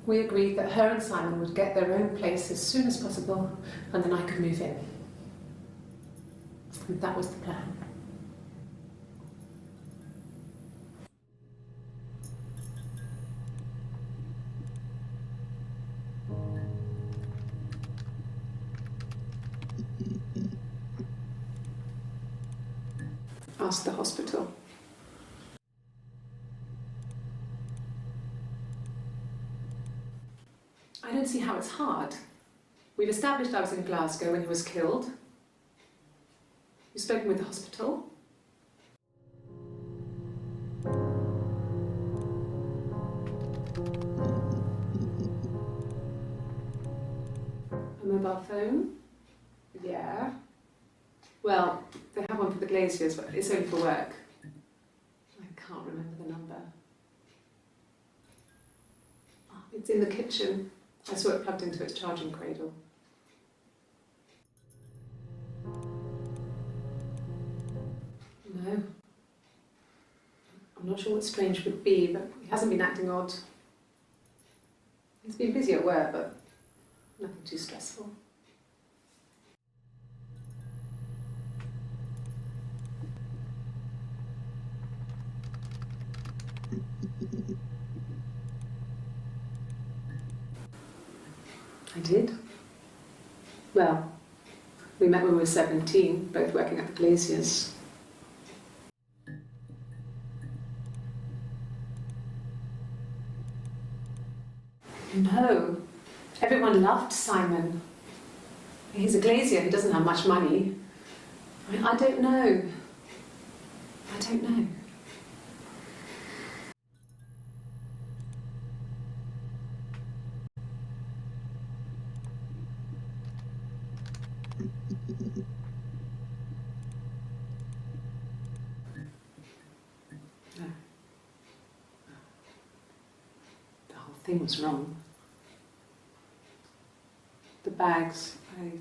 Speaker 1: We agreed that her and Simon would get their own place as soon as possible, and then I could move in. And that was the plan. Asked the hospital. I don't see how it's hard. We've established I was in Glasgow when he was killed. You've spoken with the hospital. A mobile phone? Yeah. Well, they have one for the Glaziers, but it's only for work. I can't remember the number. Oh, it's in the kitchen. I saw it plugged into its charging cradle. No. I'm not sure what Strange would be, but he hasn't been acting odd. He's been busy at work, but nothing too stressful. I did. Well, we met when we were 17, both working at the Glaziers. No. Everyone loved Simon. He's a Glazier, he doesn't have much money. I mean, I don't know. I don't know. No. The whole thing was wrong. The bags, I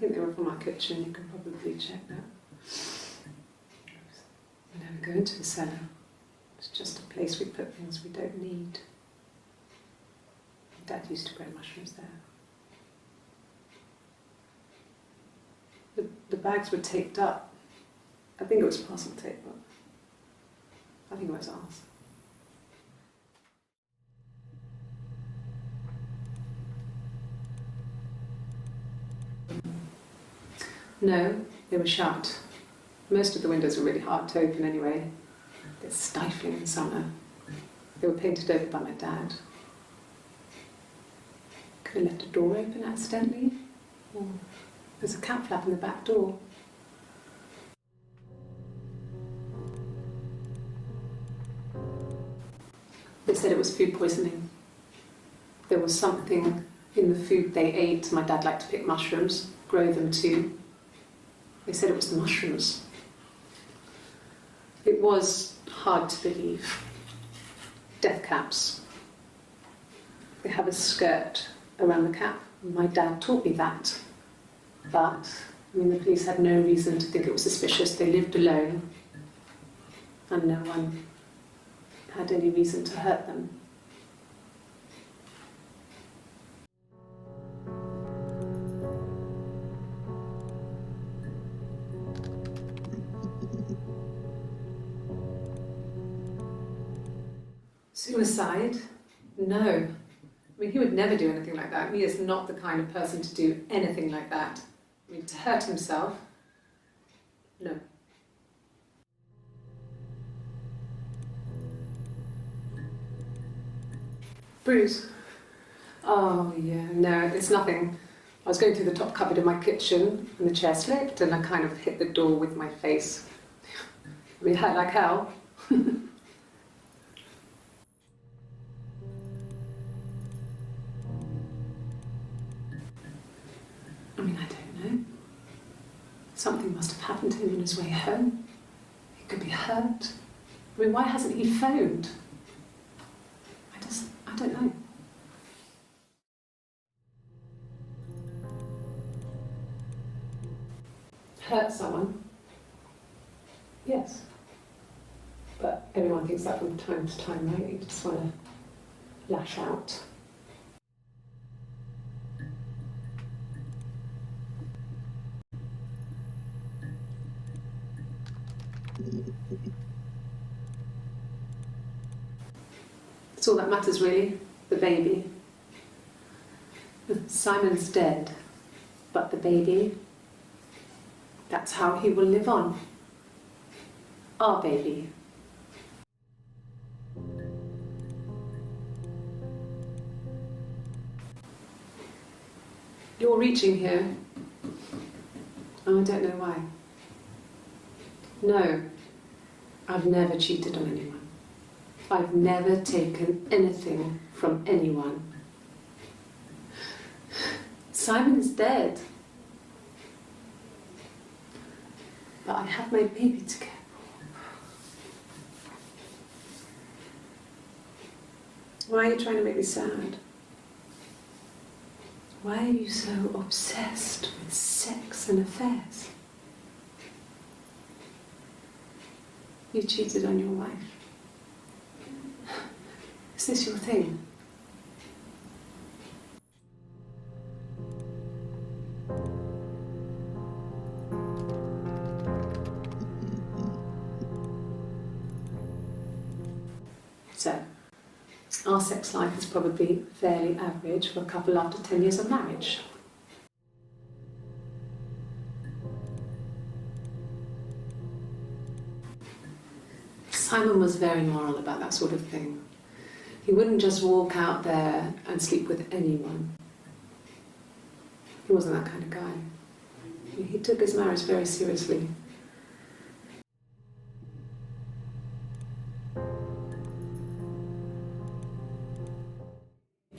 Speaker 1: think they were from our kitchen, you can probably check that. We never go into the cellar. It's just a place we put things we don't need. Dad used to grow mushrooms there. The bags were taped up. I think it was parcel tape, but I think it was ours. No, they were shut. Most of the windows were really hard to open anyway. They're stifling in summer. They were painted over by my dad. Could have left a door open accidentally. Or there's a cat flap in the back door. They said it was food poisoning. There was something in the food they ate. My dad liked to pick mushrooms, grow them too. They said it was the mushrooms. It was hard to believe. Death caps. They have a skirt around the cap. My dad taught me that. But, I mean, the police had no reason to think it was suspicious. They lived alone. And no one had any reason to hurt them. Suicide? No. I mean, he would never do anything like that. He is not the kind of person to do anything like that. I mean, to hurt himself? No. Bruce? Oh, yeah, no, it's nothing. I was going through the top cupboard in my kitchen and the chair slipped and I kind of hit the door with my face. I mean, it hurt like hell. I mean, I don't know. Something must have happened to him on his way home. He could be hurt. I mean, why hasn't he phoned? I don't know. Hurt someone? Yes. But everyone thinks that from time to time, right? You just want to lash out. It's all that matters, really. The baby. Simon's dead, but the baby, that's how he will live on. Our baby. You're reaching here. Oh, I don't know why. No, I've never cheated on anyone. I've never taken anything from anyone. Simon is dead. But I have my baby to care for. Why are you trying to make me sad? Why are you so obsessed with sex and affairs? You cheated on your wife. Is this your thing? So, our sex life is probably fairly average for a couple after 10 years of marriage. Simon was very moral about that sort of thing. He wouldn't just walk out there and sleep with anyone. He wasn't that kind of guy. He took his marriage very seriously.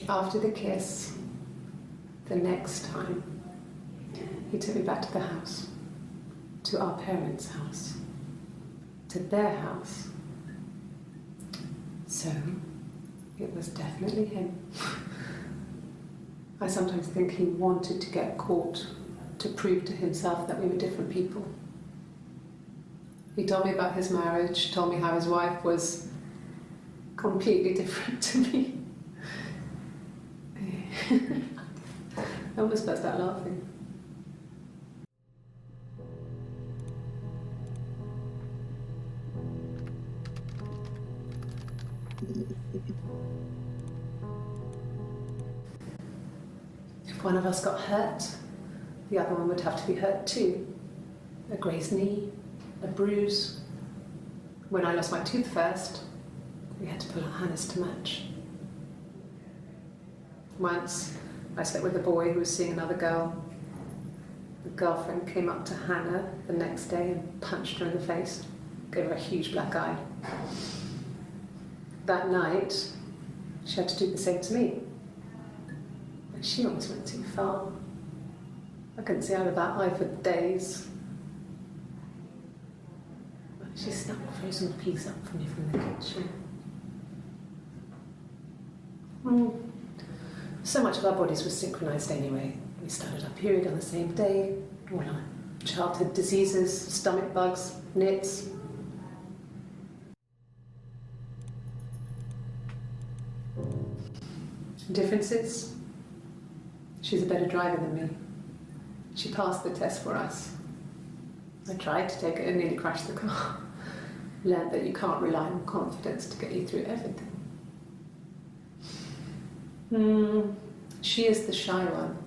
Speaker 1: After the kiss, the next time, he took me back to the house, to our parents' house, to their house. So, it was definitely him. I sometimes think he wanted to get caught to prove to himself that we were different people. He told me about his marriage, told me how his wife was completely different to me. I almost burst out laughing. If one of us got hurt, the other one would have to be hurt too. A grazed knee, a bruise. When I lost my tooth first, we had to pull out Hannah's to match. Once, I slept with a boy who was seeing another girl. The girlfriend came up to Hannah the next day and punched her in the face, gave her a huge black eye. That night, she had to do the same to me. But she almost went too far. I couldn't see out of that eye for days. She snapped a frozen piece up for me from the kitchen. So much of our bodies was synchronized anyway. We started our period on the same day. All our childhood diseases, stomach bugs, nits. Differences? She's a better driver than me. She passed the test for us. I tried to take it and nearly crashed the car. Learned that you can't rely on confidence to get you through everything. She is the shy one.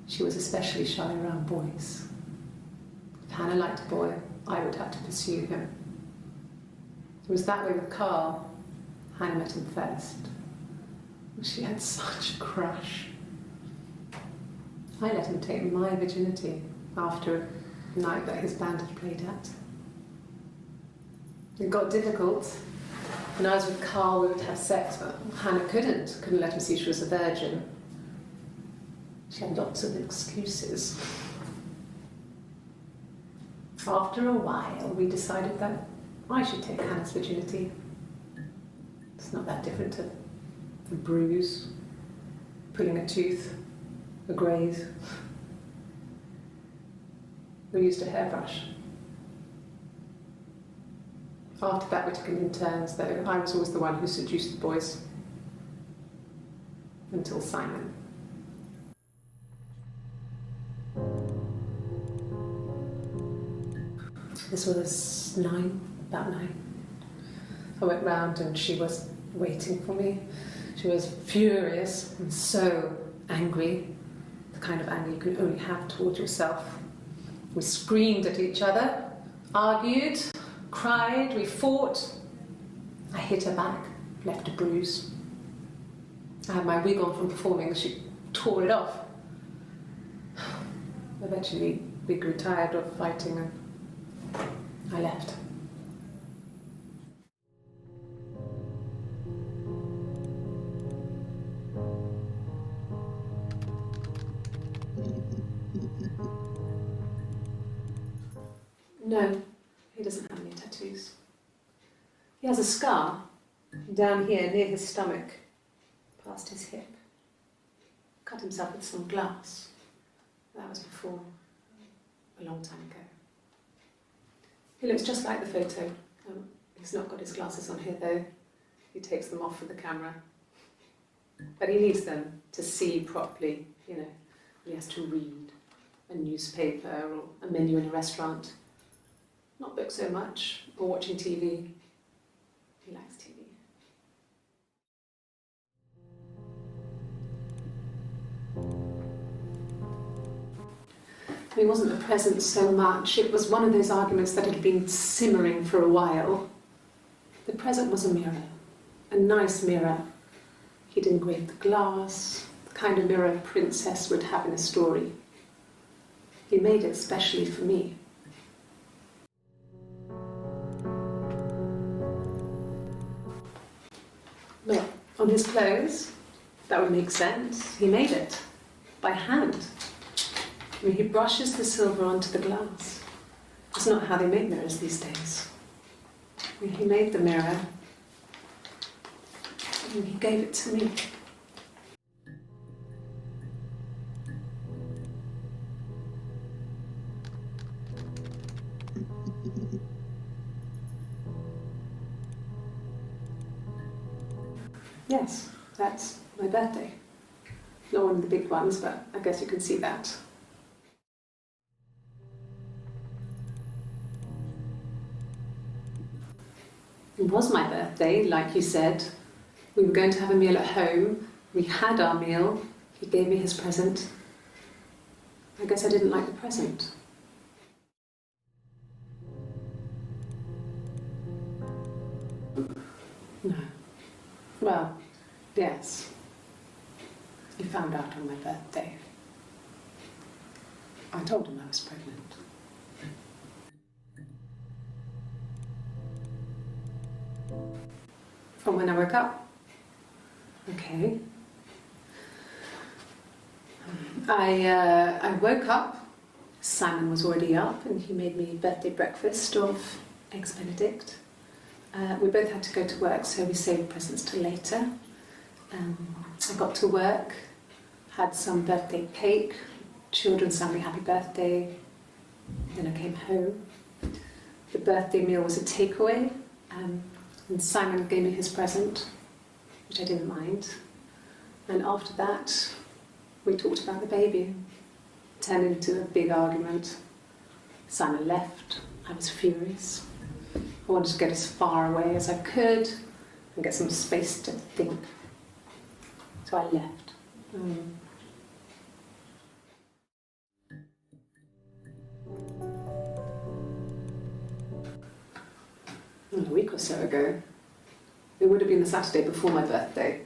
Speaker 1: She was especially shy around boys. If Hannah liked a boy, I would have to pursue him. It was that way with Carl. Hannah met him first. She had such a crush. I let him take my virginity after a night that his band had played at. It got difficult. When I was with Carl, we would have sex, but Hannah couldn't let him see she was a virgin. She had lots of excuses. After a while, we decided that I should take Hannah's virginity. It's not that different to a bruise, pulling a tooth, a graze. We used a hairbrush. After that, we took it in turns, though. I was always the one who seduced the boys. Until Simon. This was about 9. I went round and she was waiting for me. She was furious and so angry, the kind of anger you can only have towards yourself. We screamed at each other, argued, cried, we fought. I hit her back, left a bruise. I had my wig on from performing, she tore it off. Eventually, we grew tired of fighting and I left. No, he doesn't have any tattoos. He has a scar down here near his stomach, past his hip. Cut himself with some glass. That was before, a long time ago. He looks just like the photo. He's not got his glasses on here though. He takes them off for the camera. But he needs them to see properly, you know. He has to read a newspaper or a menu in a restaurant. Not books so much, or watching TV. He likes TV. It wasn't the present so much, it was one of those arguments that had been simmering for a while. The present was a mirror, a nice mirror. He'd engraved the glass, the kind of mirror a princess would have in a story. He made it specially for me. Well, on his clothes, that would make sense. He made it, by hand. I mean, he brushes the silver onto the glass. It's not how they make mirrors these days. I mean, he made the mirror, and he gave it to me. Yes, that's my birthday. Not one of the big ones, but I guess you can see that. It was my birthday, like you said. We were going to have a meal at home. We had our meal. He gave me his present. I guess I didn't like the present. No. Well, yes. He found out on my birthday. I told him I was pregnant. From when I woke up. Okay. I woke up. Simon was already up and he made me birthday breakfast of eggs Benedict. We both had to go to work, so we saved presents till later. I got to work, had some birthday cake, children sang me happy birthday, then I came home. The birthday meal was a takeaway, and Simon gave me his present, which I didn't mind. And after that, we talked about the baby. It turned into a big argument. Simon left. I was furious. I wanted to get as far away as I could and get some space to think. So I left. A week or so ago. It would have been the Saturday before my birthday.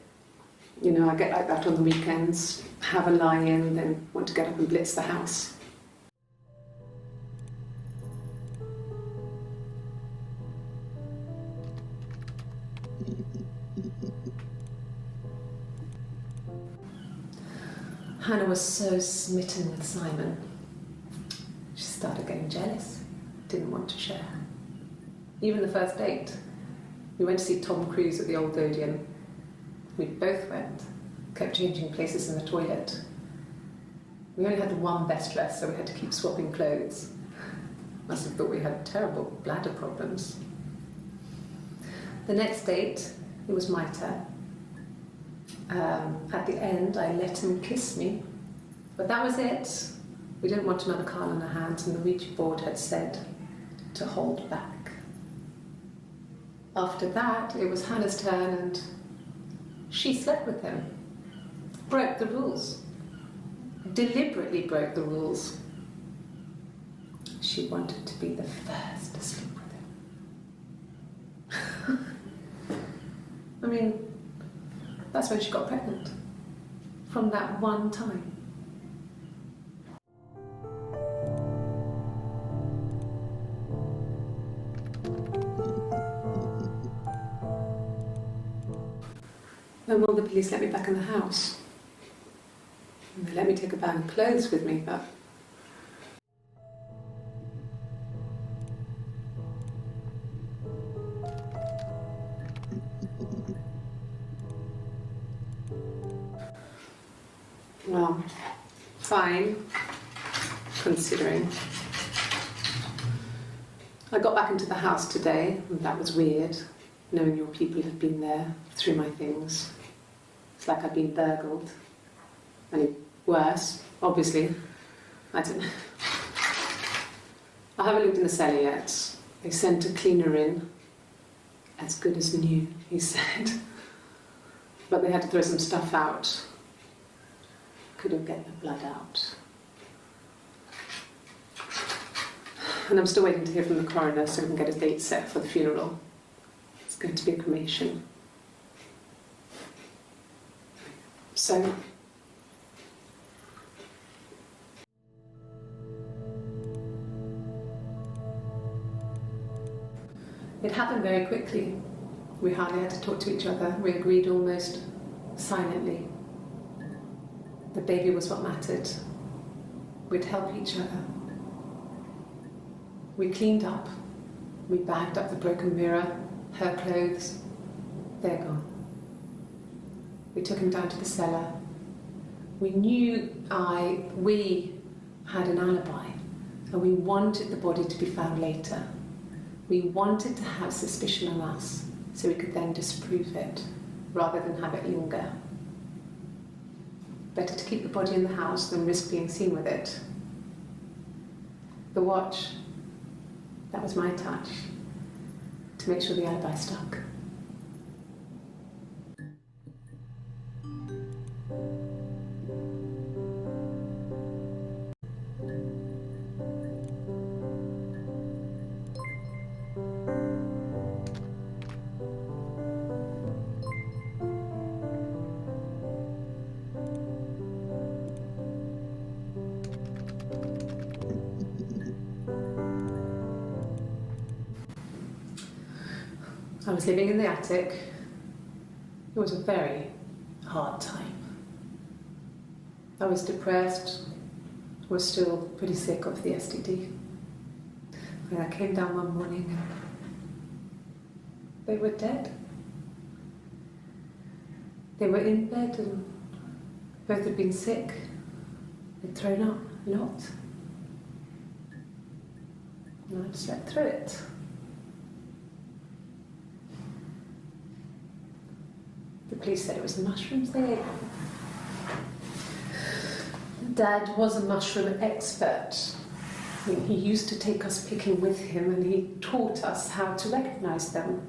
Speaker 1: You know, I get like that on the weekends, have a lie-in, then want to get up and blitz the house. Hannah was so smitten with Simon. She started getting jealous, didn't want to share. Even the first date, we went to see Tom Cruise at the Old Odeon. We both went, kept changing places in the toilet. We only had the one best dress, so we had to keep swapping clothes. Must have thought we had terrible bladder problems. The next date, it was my turn. At the end, I let him kiss me, but that was it. We didn't want another card on our hands, and the Ouija board had said to hold back. After that, it was Hannah's turn, and she slept with him. Broke the rules. Deliberately broke the rules. She wanted to be the first to sleep with him. I mean, that's when she got pregnant. From that one time. When will the police let me back in the house? And they let me take a bag of clothes with me, but well, fine, considering. I got back into the house today, and that was weird, knowing your people had been there through my things. It's like I'd been burgled. Only worse, obviously. I don't know. I haven't looked in the cellar yet. They sent a cleaner in. As good as new, he said. But they had to throw some stuff out. Couldn't get the blood out. And I'm still waiting to hear from the coroner so we can get a date set for the funeral. It's going to be a cremation. So, it happened very quickly. We hardly had to talk to each other. We agreed almost silently. The baby was what mattered. We'd help each other. We cleaned up. We bagged up the broken mirror, her clothes. They're gone. We took him down to the cellar. We had an alibi, and we wanted the body to be found later. We wanted to have suspicion on us, so we could then disprove it, rather than have it linger. Better to keep the body in the house than risk being seen with it. The watch, that was my touch, to make sure the alibi stuck. I was living in the attic. It was a very hard time. I was depressed, was still pretty sick of the STD. And I came down one morning and they were dead. They were in bed and both had been sick. They'd thrown up a lot. And I slept through it. The police said it was the mushrooms they ate. Dad was a mushroom expert. I mean, he used to take us picking with him and he taught us how to recognise them.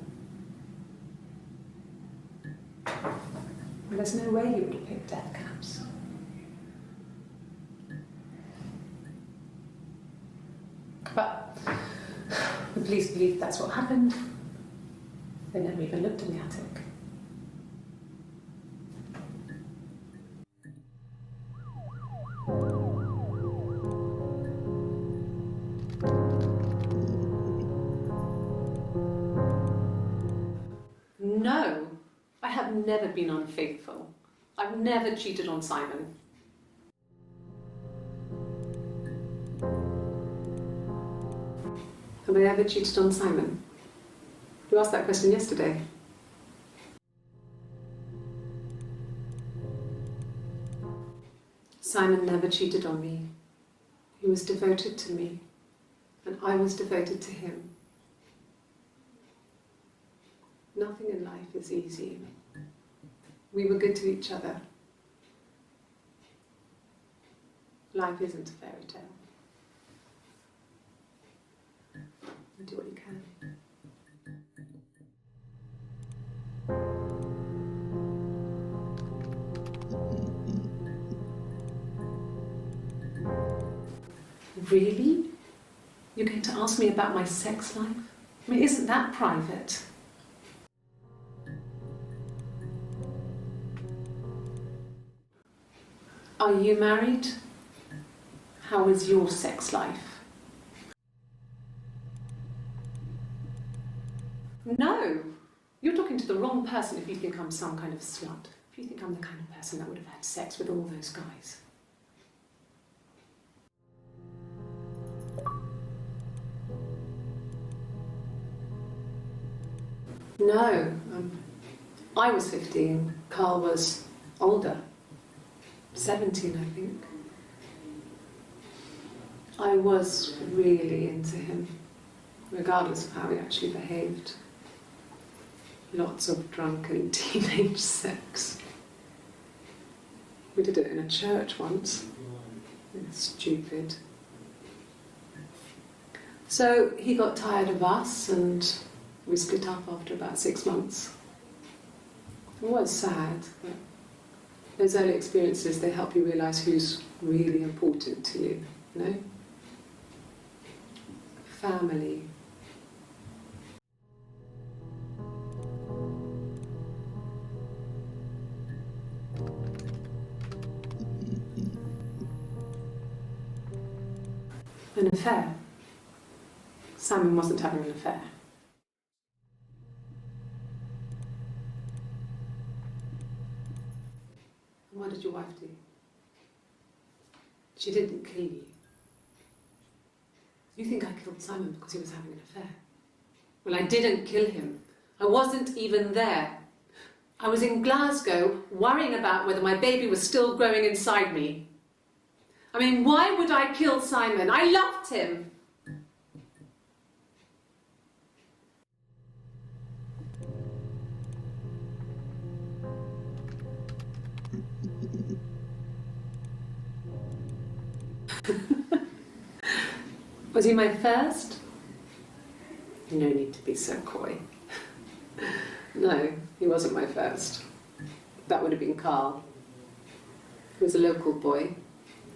Speaker 1: And there's no way you would have picked death caps. But the police believed that's what happened. They never even looked in the attic. I've never been unfaithful. I've never cheated on Simon. Have I ever cheated on Simon? You asked that question yesterday. Simon never cheated on me. He was devoted to me, and I was devoted to him. Nothing in life is easy. We were good to each other. Life isn't a fairy tale. You do what you can. Really? You're going to ask me about my sex life? I mean, isn't that private? Are you married? How is your sex life? No! You're talking to the wrong person if you think I'm some kind of slut. If you think I'm the kind of person that would have had sex with all those guys. No. I was 15. Carl was older. 17, I think. I was really into him, regardless of how he actually behaved. Lots of drunken teenage sex. We did it in a church once. It's stupid. So he got tired of us and we split up after about 6 months. It was sad, but those early experiences, they help you realise who's really important to you, you know? Family. An affair. Simon wasn't having an affair. What did your wife do? She didn't kill you. You think I killed Simon because he was having an affair? Well, I didn't kill him. I wasn't even there. I was in Glasgow worrying about whether my baby was still growing inside me. I mean, why would I kill Simon? I loved him. Was he my first? No need to be so coy. No, he wasn't my first. That would have been Carl. He was a local boy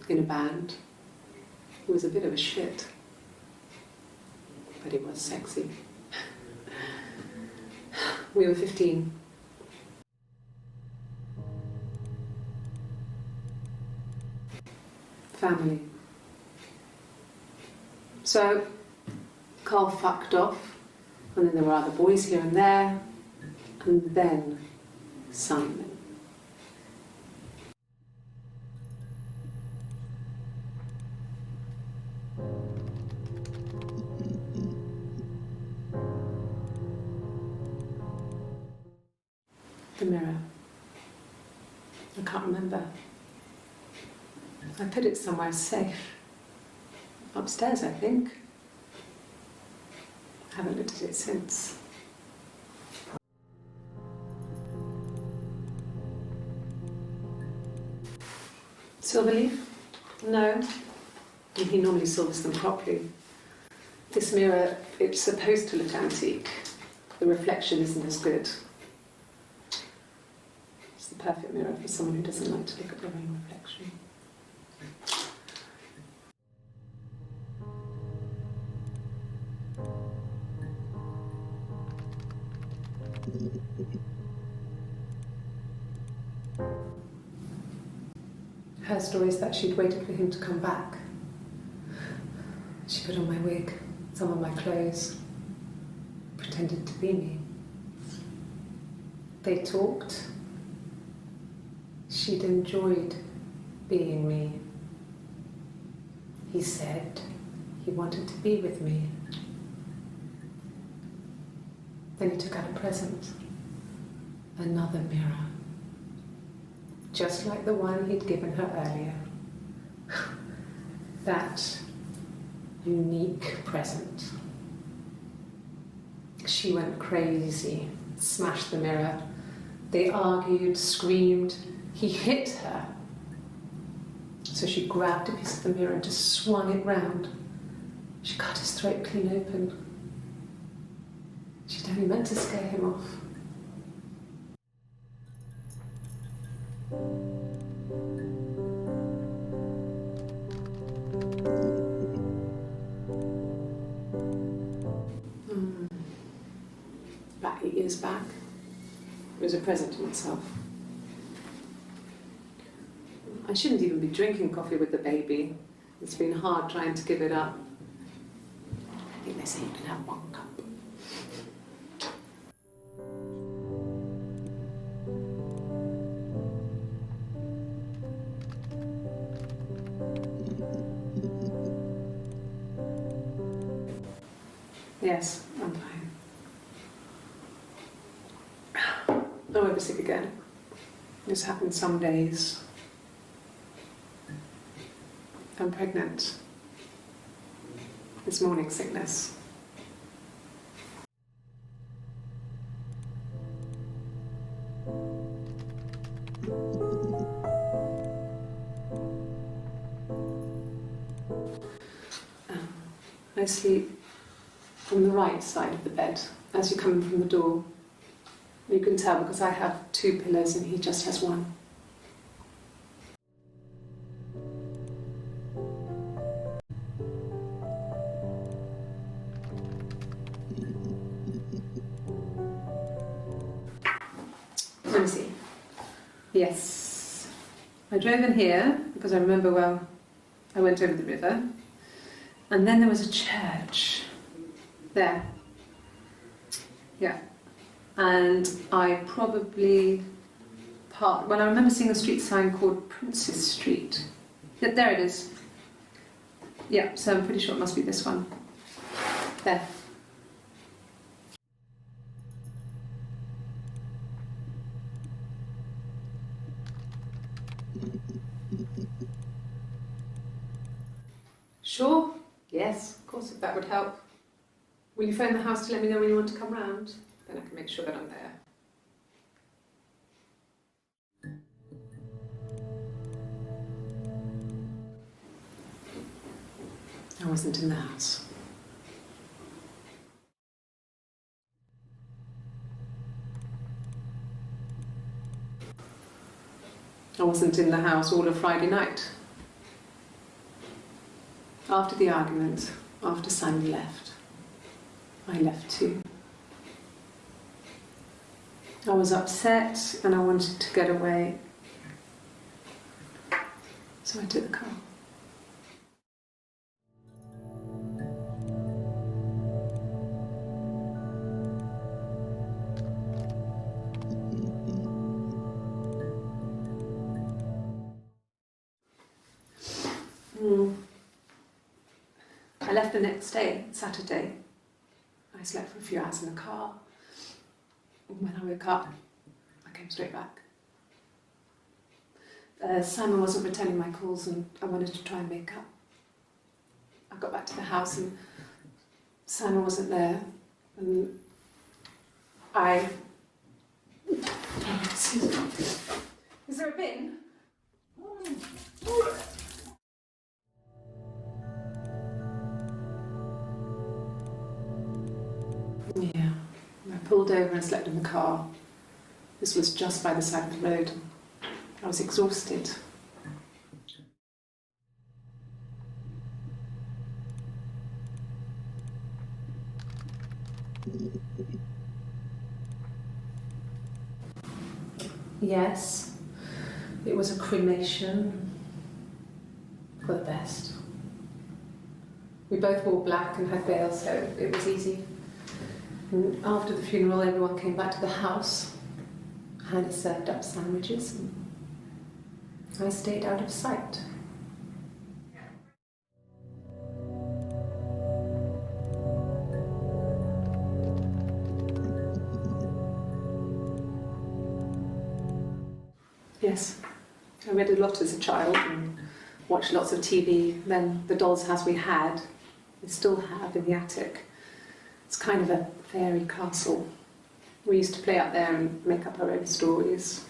Speaker 1: in a band. He was a bit of a shit, but he was sexy. We were 15. Family. So, Carl fucked off, and then there were other boys here and there, and then Simon. The mirror. I can't remember. I put it somewhere safe. Upstairs, I think. I haven't looked at it since. Silver leaf? No. He normally silvers them properly. This mirror, it's supposed to look antique. The reflection isn't as good. It's the perfect mirror for someone who doesn't like to look at their own reflection. Her story is that she'd waited for him to come back. She put on my wig, some of my clothes, pretended to be me. They talked, she'd enjoyed being me. He said he wanted to be with me. Then he took out a present, another mirror, just like the one he'd given her earlier. That unique present. She went crazy, smashed the mirror. They argued, screamed. He hit her. So she grabbed a piece of the mirror and just swung it round. She cut his throat clean open. She'd only meant to scare him off. About 8 years back, it was a present to myself. I shouldn't even be drinking coffee with the baby. It's been hard trying to give it up. I think they say you can have 1 cup. Yes, I'm fine. I won't be sick again. This happens some days. I'm pregnant. It's morning sickness. I sleep on the right side of the bed as you come in from the door. You can tell because I have 2 pillows and he just has 1. Let me see. Yes. I drove in here because I remember well I went over the river, and then there was a church there. Yeah. And I probably parked, well, I remember seeing a street sign called Princess Street. Yeah, there it is. Yeah, so I'm pretty sure it must be this one. There. Sure? Yes, of course, if that would help. Will you phone the house to let me know when you want to come round? Then I can make sure that I'm there. I wasn't in the house. I wasn't in the house all of Friday night. After the argument, after Simon left, I left too. I was upset and I wanted to get away. So I took the car. I left the next day, Saturday. I slept for a few hours in the car. And when I woke up, I came straight back. Simon wasn't returning my calls and I wanted to try and make up. I got back to the house and Simon wasn't there. And I... Is there a bin? Yeah, I pulled over and slept in the car. This was just by the side of the road. I was exhausted. Yes, it was a cremation for the best. We both wore black and had veils, so it was easy. And after the funeral, everyone came back to the house. Hannah served up sandwiches. And I stayed out of sight. Yes, I read a lot as a child and watched lots of TV. Then the doll's house we had, we still have in the attic. It's kind of a fairy castle. We used to play out there and make up our own stories.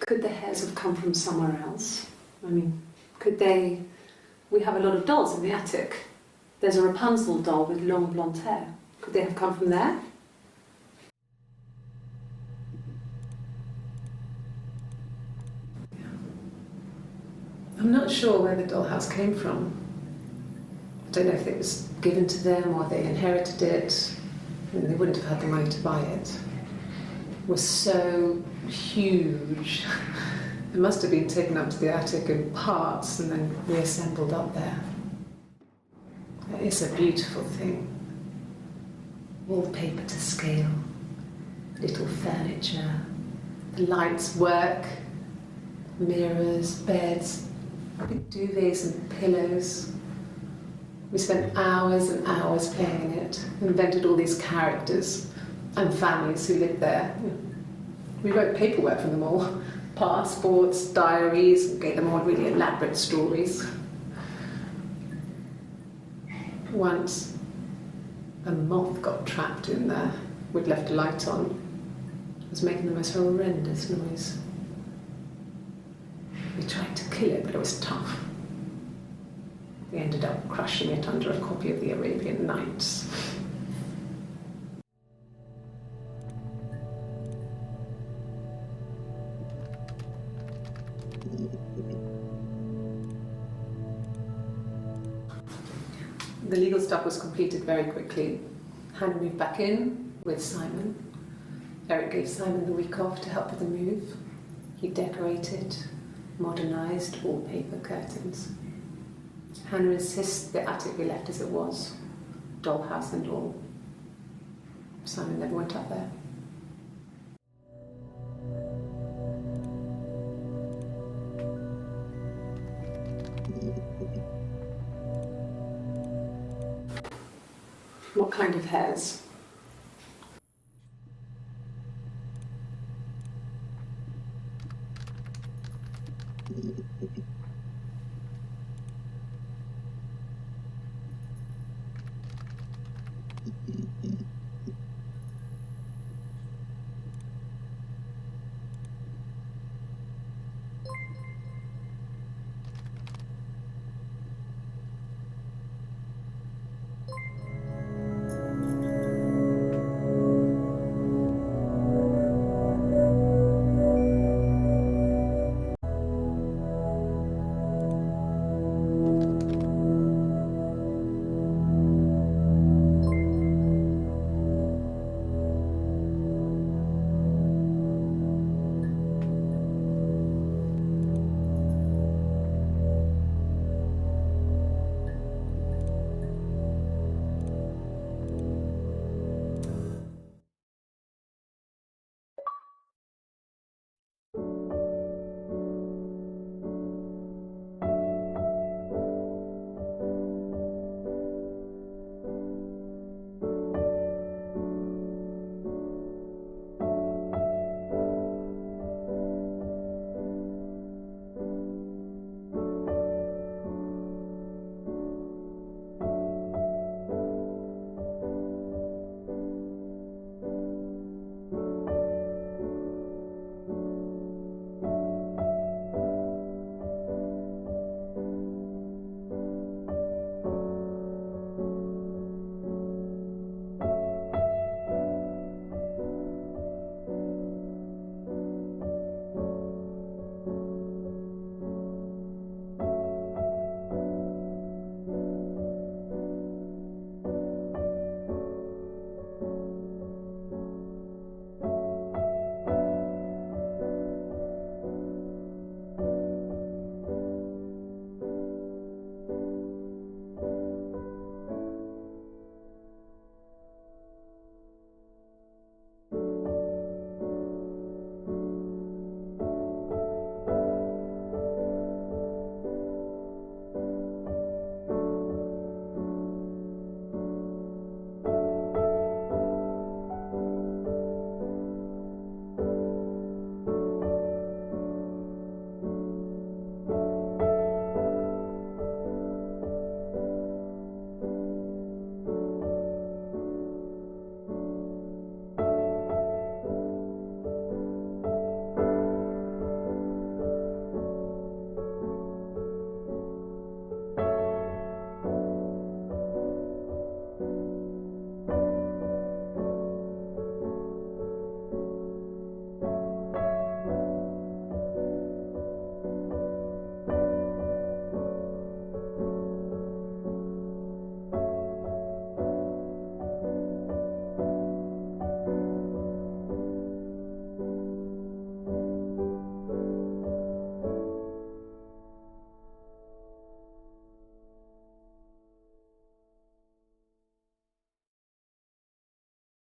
Speaker 1: Could the hairs have come from somewhere else? I mean, could they... We have a lot of dolls in the attic. There's a Rapunzel doll with long blonde hair. Could they have come from there? I'm not sure where the dollhouse came from. I don't know if it was given to them or they inherited it. I mean, they wouldn't have had the money to buy it. It was so huge. It must have been taken up to the attic in parts and then reassembled up there. It's a beautiful thing. Wallpaper to scale, little furniture, the lights work, mirrors, beds, big duvets and pillows. We spent hours and hours playing in it, invented all these characters and families who lived there. We wrote paperwork from them all, passports, diaries, gave them all really elaborate stories. Once, a moth got trapped in there. We'd left a light on. It was making the most horrendous noise. We tried to kill it, but it was tough. We ended up crushing it under a copy of the Arabian Nights. The legal stuff was completed very quickly. Hannah moved back in with Simon. Eric gave Simon the week off to help with the move. He decorated, modernised wallpaper, curtains. Hannah insists the attic we left as it was, dollhouse and all. Simon never went up there. What kind of hairs?